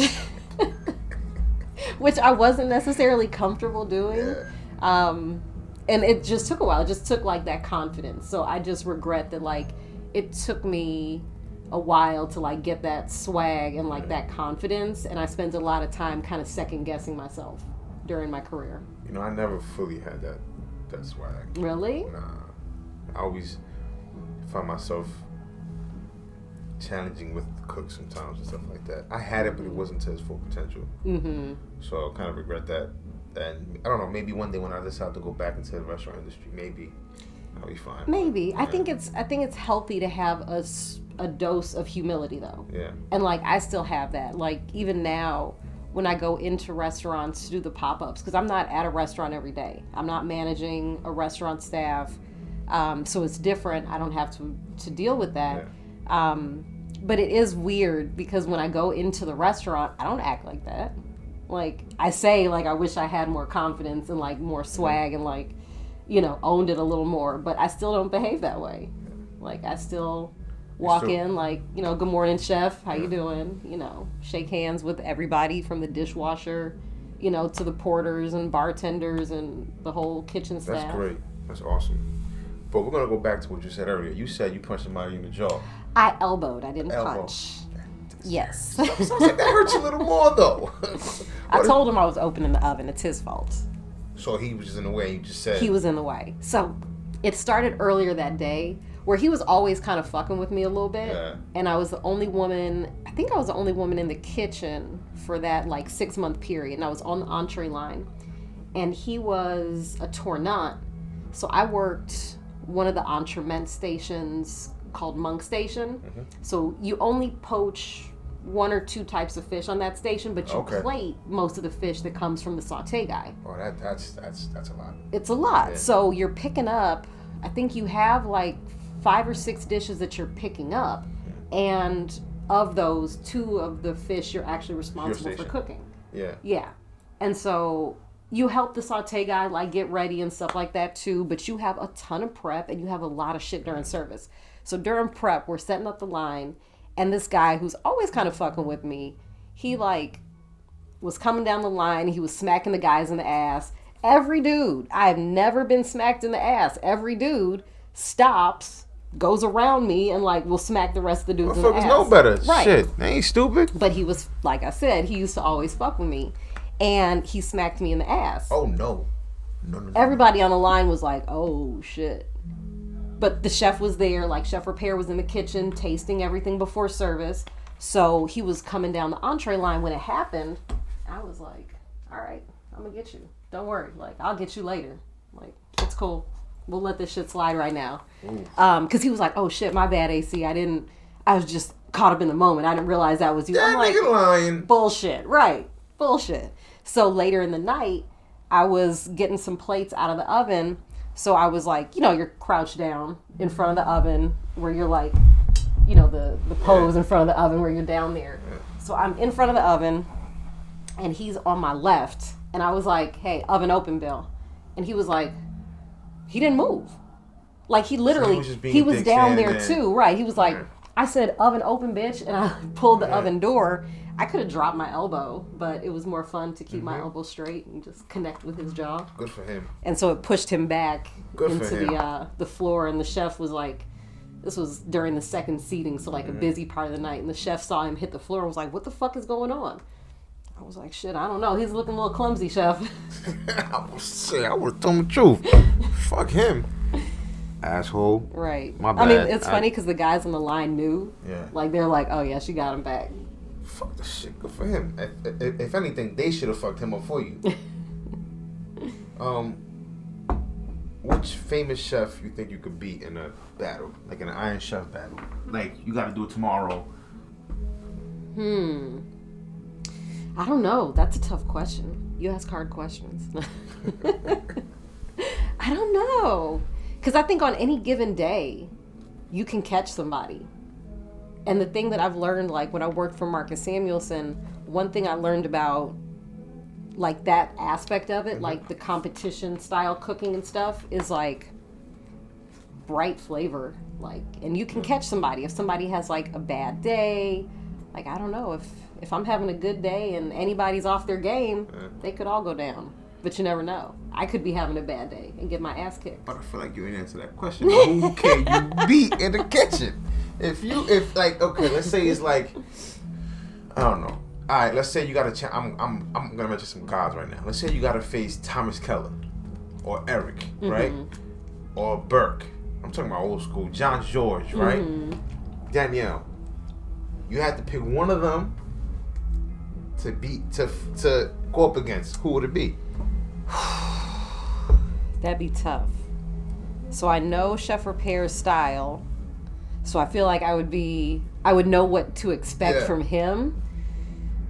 I wasn't necessarily comfortable doing. And it just took a while. It just took like that confidence. So I just regret that, like, it took me a while to like get that swag and like that confidence, and I spent a lot of time kind of second guessing myself during my career. You know, I never fully had that swag. Really? Nah. I always find myself challenging with the cook sometimes and stuff like that. I had it, but it wasn't to its full potential. Mm-hmm. So I kind of regret that. And I don't know, maybe one day when I decide to go back into the restaurant industry, maybe I'll be fine. Maybe. Yeah. I think it's healthy to have a dose of humility though. Yeah. And like I still have that. Like even now when I go into restaurants to do the pop-ups, because I'm not at a restaurant every day. I'm not managing a restaurant staff. So it's different. I don't have to deal with that. Yeah. But it is weird because when I go into the restaurant, I don't act like that. Like I say, like I wish I had more confidence and like more swag and like, you know, owned it a little more. But I still don't behave that way. Like I still walk in like, you know, good morning, chef. How you doing? You know, shake hands with everybody from the dishwasher, you know, to the porters and bartenders and the whole kitchen staff. That's great. That's awesome. But we're gonna go back to what you said earlier. You said you punched somebody in the jaw. I elbowed. I didn't punch. Yes. Sounds like that hurts a little more though. I told him I was opening the oven. It's his fault. So he was just in the way. You just said he was in the way. So it started earlier that day where he was always kind of fucking with me a little bit. Yeah. And I was the only woman. I think I was the only woman in the kitchen for that like 6-month period. And I was on the entree line, and he was a tournant. So I worked one of the entremet stations called Monk Station. Mm-hmm. So you only poach 1 or 2 types of fish on that station, but you plate most of the fish that comes from the saute guy. Oh, that's a lot. It's a lot. Yeah. So you're picking up, I think you have like 5 or 6 dishes that you're picking up, and of those, 2 of the fish you're actually responsible for cooking. Yeah. Yeah. And so you help the saute guy like get ready and stuff like that too, but you have a ton of prep and you have a lot of shit during service. So during prep, we're setting up the line, and this guy who's always kind of fucking with me, he like was coming down the line, he was smacking the guys in the ass. Every dude, I have never been smacked in the ass. Every dude stops, goes around me, and like will smack the rest of the dudes in the ass. Motherfuckers know better. Right. Shit, they ain't stupid. But he was, like I said, he used to always fuck with me. And he smacked me in the ass. Oh, no. No. Everybody on the line was like, oh, shit. But the chef was there. Like, Chef Repair was in the kitchen tasting everything before service. So he was coming down the entree line when it happened. I was like, all right, I'm going to get you. Don't worry. Like, I'll get you later. Like, it's cool. We'll let this shit slide right now. Because he was like, oh, shit, my bad, AC. I was just caught up in the moment. I didn't realize that was you. That I'm like, nigga lying. Bullshit. Right. Bullshit. So later in the night, I was getting some plates out of the oven. So I was like, you know, you're crouched down in front of the oven where you're like, you know, the pose in front of the oven where you're down there. So I'm in front of the oven and he's on my left. And I was like, hey, oven open, Bill. And he was like, he didn't move. Like he literally, he was down there too. Right. He was like, I said, oven open, bitch. And I pulled the oven door. I could have dropped my elbow, but it was more fun to keep my elbow straight and just connect with his jaw. Good for him. And so it pushed him back into the floor, and the chef was like, this was during the second seating, so like a busy part of the night, and the chef saw him hit the floor and was like, what the fuck is going on? I was like, shit, I don't know. He's looking a little clumsy, chef. I would have told him the truth. Fuck him. Asshole. Right. My bad. I mean, it's funny because the guys on the line knew. Yeah. Like, they're like, oh yeah, she got him back. Fuck the shit. Good for him. If anything, they should have fucked him up for you. Which famous chef you think you could beat in a battle? Like in an Iron Chef battle? Like, you got to do it tomorrow. I don't know. That's a tough question. You ask hard questions. I don't know. Because I think on any given day, you can catch somebody. And the thing that I've learned, like when I worked for Marcus Samuelson, one thing I learned about like that aspect of it, like the competition style cooking and stuff, is like bright flavor. Like, and you can catch somebody if somebody has like a bad day. Like, I don't know, if I'm having a good day and anybody's off their game, they could all go down. But you never know. I could be having a bad day and get my ass kicked. But I feel like you didn't answer that question. Who can you beat in the kitchen? if like, okay, let's say it's like, I don't know. All right, let's say you got to. I'm gonna mention some cards right now. Let's say you got to face Thomas Keller, or Eric, right, or Burke. I'm talking about old school. John George, right? Danielle. You had to pick one of them to beat to go up against. Who would it be? That'd be tough. So I know Chef Repair's style. So I feel like I would know what to expect from him.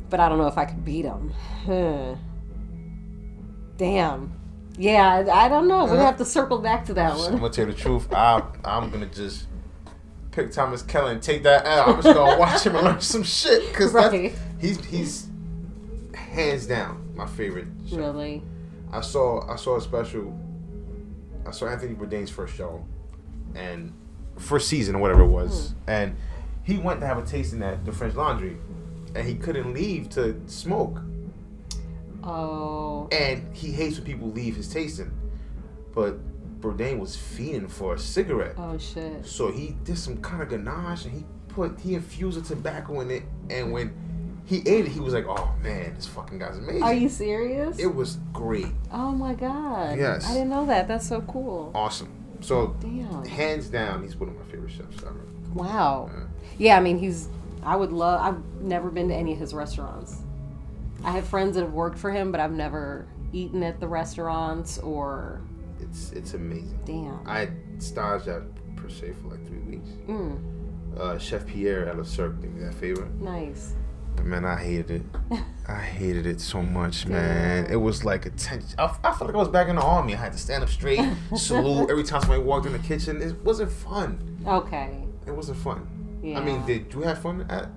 But I don't know if I could beat him. Damn. Yeah, I don't know. We'll have to circle back to that one. I'm gonna tell you the truth. I'm gonna just pick Thomas Keller and take that L. I'm just gonna watch him and learn some shit because he's hands down my favorite chef. Really? I saw a special. I saw Anthony Bourdain's first show, and first season or whatever it was, and he went to have a tasting at the French Laundry, and he couldn't leave to smoke. Oh. And he hates when people leave his tasting, but Bourdain was fiending for a cigarette. Oh shit. So he did some kind of ganache, and he infused the tobacco in it, and when he ate it, he was like, "Oh man, this fucking guy's amazing." Are you serious? It was great. Oh my god. Yes. I didn't know that. That's so cool. Awesome. So, Damn. hands down, he's one of my favorite chefs ever. Wow. Yeah, I mean, I've never been to any of his restaurants. I have friends that have worked for him, but I've never eaten at the restaurants or... It's amazing. Damn. I staged at Per Se for like 3 weeks. Chef Pierre at Le Cirque gave me that favor. Nice. Man, I hated it. I hated it so much, man. It was like a tension. I felt like I was back in the army. I had to stand up straight, salute every time somebody walked in the kitchen. It wasn't fun. Okay. It wasn't fun. Yeah. I mean, did you have fun at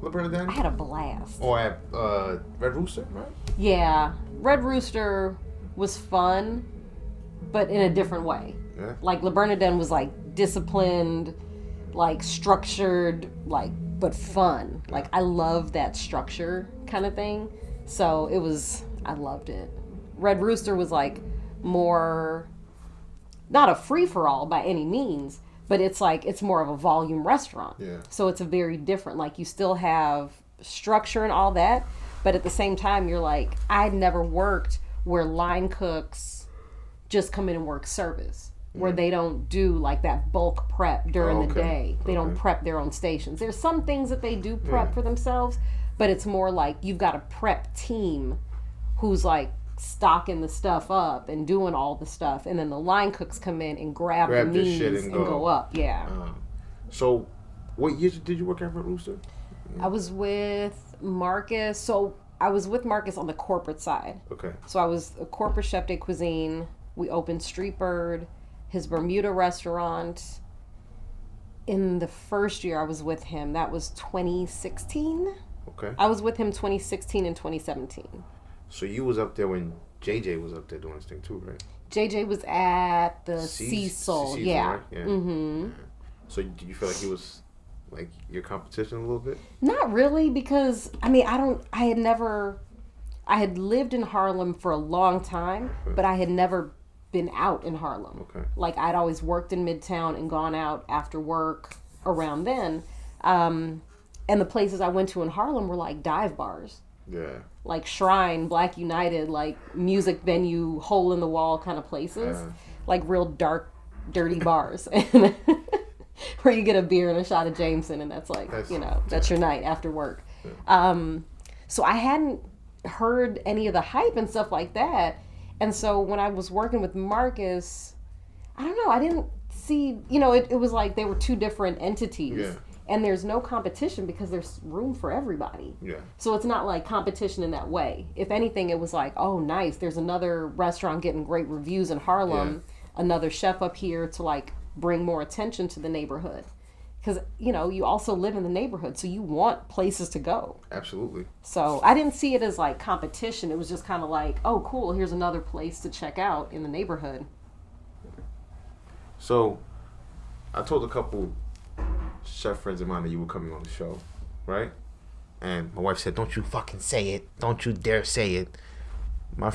Le Bernardin? I had a blast. Or at Red Rooster, right? Yeah. Red Rooster was fun, but in a different way. Yeah. Like, Le Bernardin was, like, disciplined, like, structured, like, but fun. Like, I love that structure kind of thing. So I loved it. Red Rooster was like more, not a free-for-all by any means, but it's like, it's more of a volume restaurant. Yeah. So it's a very different, like you still have structure and all that, but at the same time, you're like, I'd never worked where line cooks just come in and work service. Where they don't do like that bulk prep during the day. They don't prep their own stations. There's some things that they do prep for themselves, but it's more like you've got a prep team who's like stocking the stuff up and doing all the stuff, and then the line cooks come in and grab the means shit and go up. Yeah. So, what year did you work at Red Rooster? I was with Marcus. So I was with Marcus on the corporate side. Okay. So I was a corporate chef de cuisine. We opened Street Bird, his Bermuda restaurant. In the first year I was with him, that was 2016. Okay. I was with him 2016 and 2017. So you was up there when JJ was up there doing his thing too, right? JJ was at the Cecil. Yeah. Right? Yeah. Mm-hmm. So do you feel like he was like your competition a little bit? Not really, because I mean, I had lived in Harlem for a long time, but I had never been out in Harlem. Okay. Like, I'd always worked in Midtown and gone out after work around then. And the places I went to in Harlem were like dive bars. Yeah. Like Shrine, Black United, like music venue, hole in the wall kind of places. Like real dark, dirty bars. Where you get a beer and a shot of Jameson, and that's that's your night after work. Yeah. So I hadn't heard any of the hype and stuff like that. And so when I was working with Marcus, I don't know, I didn't see, it was like they were two different entities. Yeah. And there's no competition because there's room for everybody. Yeah. So it's not like competition in that way. If anything, it was like, oh, nice, there's another restaurant getting great reviews in Harlem, another chef up here to like bring more attention to the neighborhood. Because, you also live in the neighborhood, so you want places to go. Absolutely. So I didn't see it as like competition. It was just kind of like, oh, cool, here's another place to check out in the neighborhood. So I told a couple chef friends of mine that you were coming on the show, right? And my wife said, don't you fucking say it. Don't you dare say it. My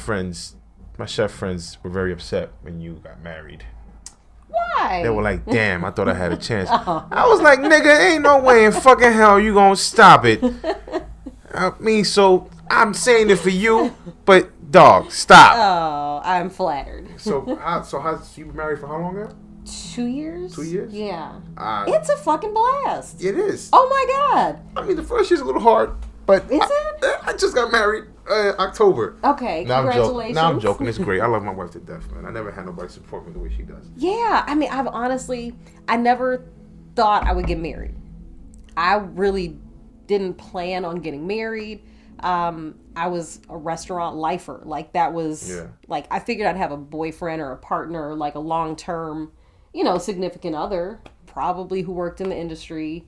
chef friends were very upset when you got married. Why? They were like, damn, I thought I had a chance. I was like, nigga, ain't no way in fucking hell you gonna stop it. I mean, so I'm saying it for you, but dog, stop. Oh, I'm flattered. So you been married for how long now? 2 years? 2 years? Yeah. It's a fucking blast. It is. Oh my God. I mean, the first year's a little hard, but Is it? I just got married October. Okay, Now congratulations. I'm joking. It's great. I love my wife to death, man. I never had nobody support me the way she does. Yeah, I mean, I never thought I would get married. I really didn't plan on getting married. I was a restaurant lifer. Like that was, like I figured I'd have a boyfriend or a partner, like a long-term, significant other, probably who worked in the industry,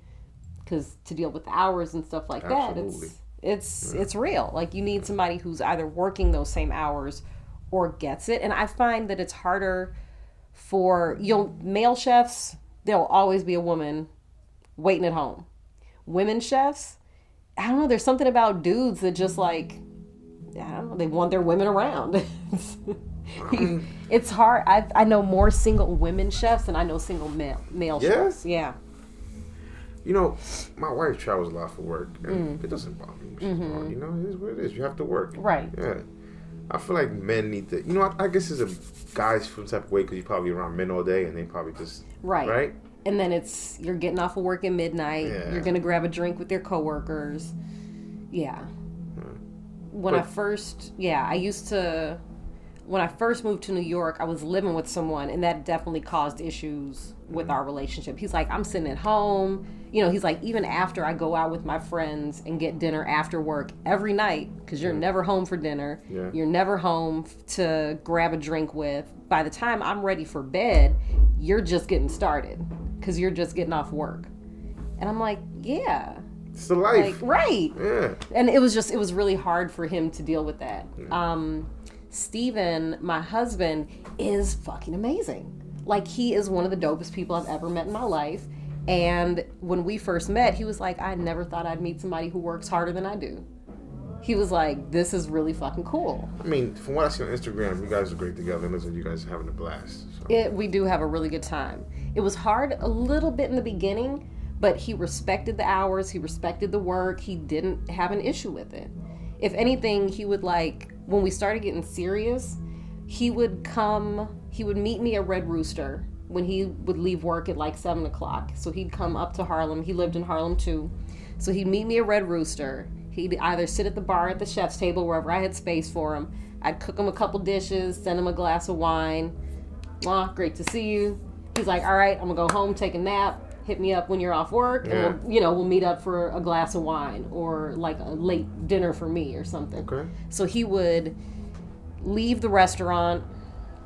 because to deal with hours and stuff like Absolutely. that, it's real. Like you need somebody who's either working those same hours or gets it. And I find that it's harder for male chefs. There'll always be a woman waiting at home. Women chefs, I don't know. There's something about dudes that just like, I don't know. They want their women around. It's hard. I know more single women chefs than I know single male chefs. Yeah. My wife travels a lot for work, and it doesn't bother me. It is what it is. You have to work. Right. Yeah. I feel like men need to. I guess it's a guys feel type of way because you're probably around men all day, and they probably just right. And then you're getting off of work at midnight. Yeah. You're gonna grab a drink with your coworkers. Yeah. When I first moved to New York, I was living with someone, and that definitely caused issues with our relationship. He's like, I'm sitting at home. He's like, even after I go out with my friends and get dinner after work every night, because you're never home for dinner. Yeah. You're never home to grab a drink with. By the time I'm ready for bed, you're just getting started because you're just getting off work. And I'm like, yeah. It's the life. Like, right. Yeah. And it was really hard for him to deal with that. Steven, my husband, is fucking amazing. Like, he is one of the dopest people I've ever met in my life. And when we first met, he was like, I never thought I'd meet somebody who works harder than I do. He was like, this is really fucking cool. I mean, from what I see on Instagram, you guys are great together. It looks like you guys are having a blast. So. We do have a really good time. It was hard a little bit in the beginning, but he respected the hours. He respected the work. He didn't have an issue with it. If anything, he would when we started getting serious, he would meet me at Red Rooster when he would leave work at like 7 o'clock. So he'd come up to Harlem. He lived in Harlem too. So he'd meet me at Red Rooster. He'd either sit at the bar at the chef's table, wherever I had space for him. I'd cook him a couple dishes, send him a glass of wine. Great to see you. He's like, all right, I'm gonna go home, take a nap. Hit me up when you're off work, and we'll meet up for a glass of wine or like a late dinner for me or something. Okay. So he would leave the restaurant.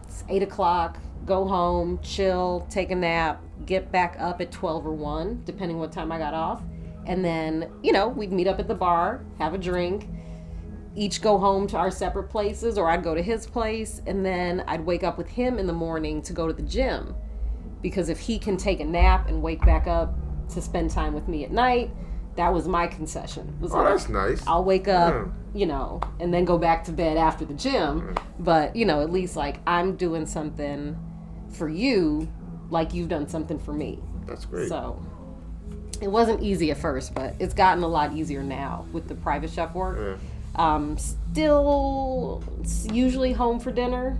It's 8 o'clock. Go home, chill, take a nap, get back up at 12 or 1, depending what time I got off. And then, we'd meet up at the bar, have a drink, each go home to our separate places, or I'd go to his place, and then I'd wake up with him in the morning to go to the gym. Because if he can take a nap and wake back up to spend time with me at night, that was my concession. That's nice. I'll wake up, and then go back to bed after the gym. But, at least like I'm doing something for you like you've done something for me. That's great. So it wasn't easy at first, but it's gotten a lot easier now with the private chef work. Still usually home for dinner.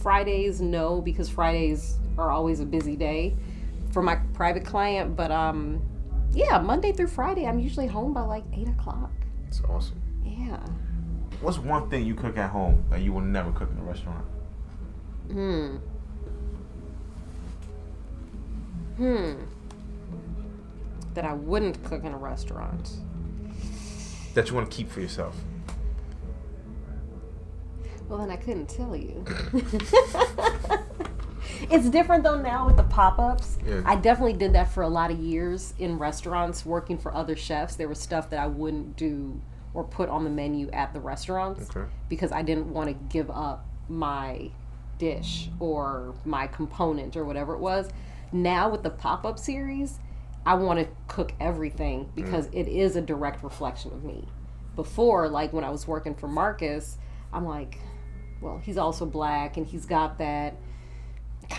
Fridays, no, because Fridays are always a busy day for my private client. But Monday through Friday, I'm usually home by like 8 o'clock. That's awesome. Yeah. What's one thing you cook at home that you will never cook in a restaurant? That I wouldn't cook in a restaurant. That you want to keep for yourself. Well, then I couldn't tell you. It's different though now with the pop-ups. Yeah. I definitely did that for a lot of years in restaurants working for other chefs. There was stuff that I wouldn't do or put on the menu at the restaurants because I didn't want to give up my dish or my component or whatever it was. Now with the pop-up series, I want to cook everything because it is a direct reflection of me. Before, like when I was working for Marcus, I'm like, well, he's also black and he's got that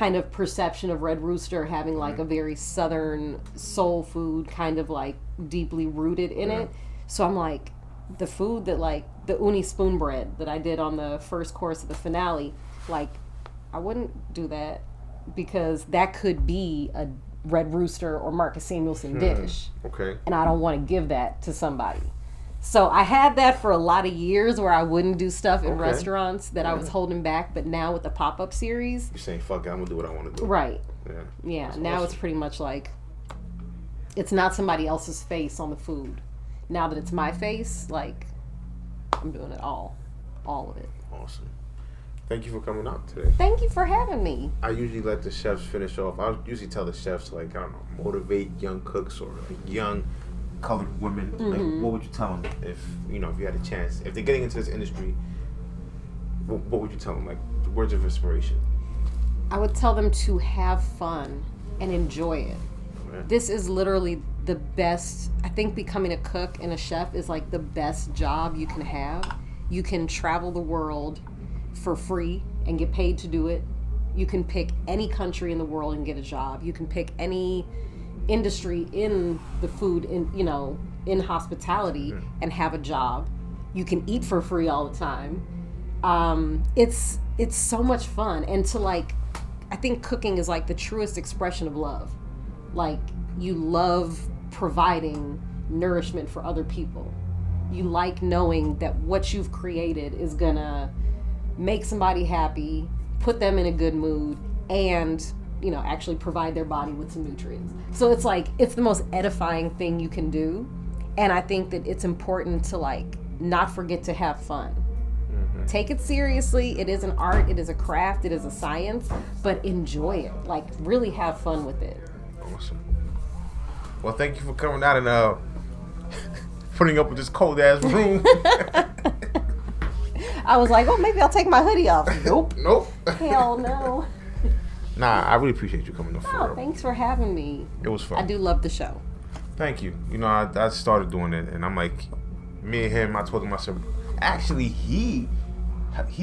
kind of perception of Red Rooster having like a very southern soul food kind of like deeply rooted in it. So I'm like, the food that like the uni spoon bread that I did on the first course of the finale, like I wouldn't do that because that could be a Red Rooster or Marcus Samuelson dish. Okay. And I don't want to give that to somebody. So I had that for a lot of years where I wouldn't do stuff in restaurants that I was holding back. But now with the pop-up series, You're saying, fuck it, I'm going to do what I want to do. right. Yeah. Yeah, That's now awesome. it's pretty much like, it's not somebody else's face on the food. Now that it's my face, like, I'm doing it all of it. Awesome. Thank you for coming out today. Thank you for having me. I usually let the chefs finish off. I usually tell the chefs to, like, I don't know, motivate young cooks or like young colored women. Like, what would you tell them if you had a chance? If they're getting into this industry, what would you tell them? Like, words of inspiration. I would tell them to have fun and enjoy it. Okay. This is literally the best. I think becoming a cook and a chef is like the best job you can have. You can travel the world for free and get paid to do it. You can pick any country in the world and get a job. You can pick any industry in the food in hospitality and have a job. You can eat for free all the time. It's so much fun. And to like, I think cooking is like the truest expression of love. Like, you love providing nourishment for other people. You like knowing that what you've created is gonna make somebody happy, put them in a good mood, and actually provide their body with some nutrients. So it's like, it's the most edifying thing you can do. And I think that it's important to like not forget to have fun. Take it seriously. It is an art, it is a craft, it is a science, but enjoy it. Like, really have fun with it. Awesome. Well, thank you for coming out and putting up with this cold ass room. I was like, oh, maybe I'll take my hoodie off. Nope. Nope. Hell no. Nah, I really appreciate you coming to Oh, thanks for having me. It was fun. I do love the show. Thank you. I started doing it, and I'm like, me and him. I told him, I said, actually, he's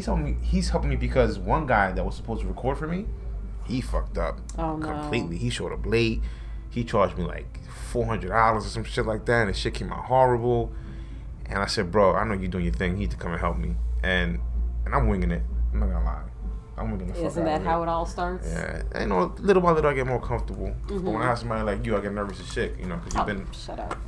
helping me because one guy that was supposed to record for me, he fucked up completely. He showed up late. He charged me like $400 or some shit like that, and the shit came out horrible. And I said, bro, I know you're doing your thing. You need to come and help me. And I'm winging it. I'm not gonna lie. I'm winging the fuck out of it. Isn't that how it all starts? Yeah. And little by little I get more comfortable. But when I have somebody like you, I get nervous as shit. Because you've been. Shut up.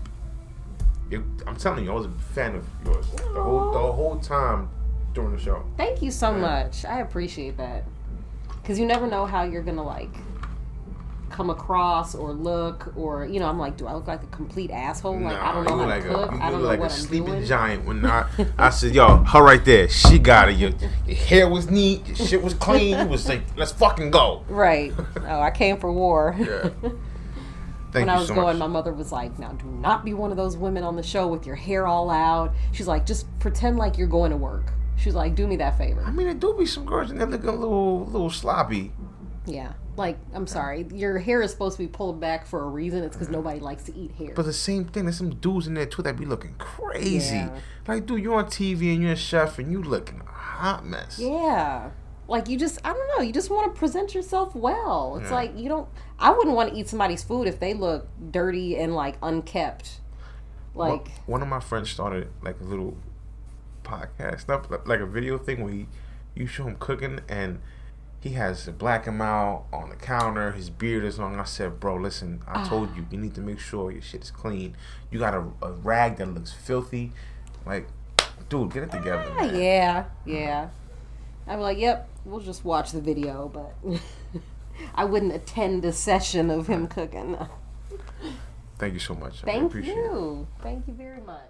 I'm telling you, I was a fan of yours the whole time during the show. Thank you so much. I appreciate that. Because you never know how you're gonna like come across or look, or I'm like, do I look like a complete asshole? Like, I don't know how to cook. I don't know what I'm sleeping doing. giant. When I said, yo, her right there, she got it. Your hair was neat, your shit was clean. It was like, let's fucking go. Right. Oh, I came for war. Yeah. When I was going, my mother was like, now do not be one of those women on the show with your hair all out. She's like, just pretend like you're going to work. She's like, do me that favor. I mean, there do be some girls and they're looking a little sloppy. Yeah. Like, I'm sorry. Your hair is supposed to be pulled back for a reason. It's because nobody likes to eat hair. But the same thing, there's some dudes in there too that be looking crazy. Yeah. Like, dude, you're on TV and you're a chef and you looking a hot mess. Yeah. Like, I don't know, you just want to present yourself well. It's like, I wouldn't want to eat somebody's food if they look dirty and, like, unkept. Like, one of my friends started, like, a little podcast stuff, like a video thing where you show him cooking and he has a black and mild on the counter, his beard is long. I said, bro, listen, I told you need to make sure your shit is clean. You got a rag that looks filthy. Like, dude, get it together, man. Yeah. I'm like, yep, we'll just watch the video, but I wouldn't attend a session of him cooking. Thank you so much. I Thank appreciate it. you. Thank you very much.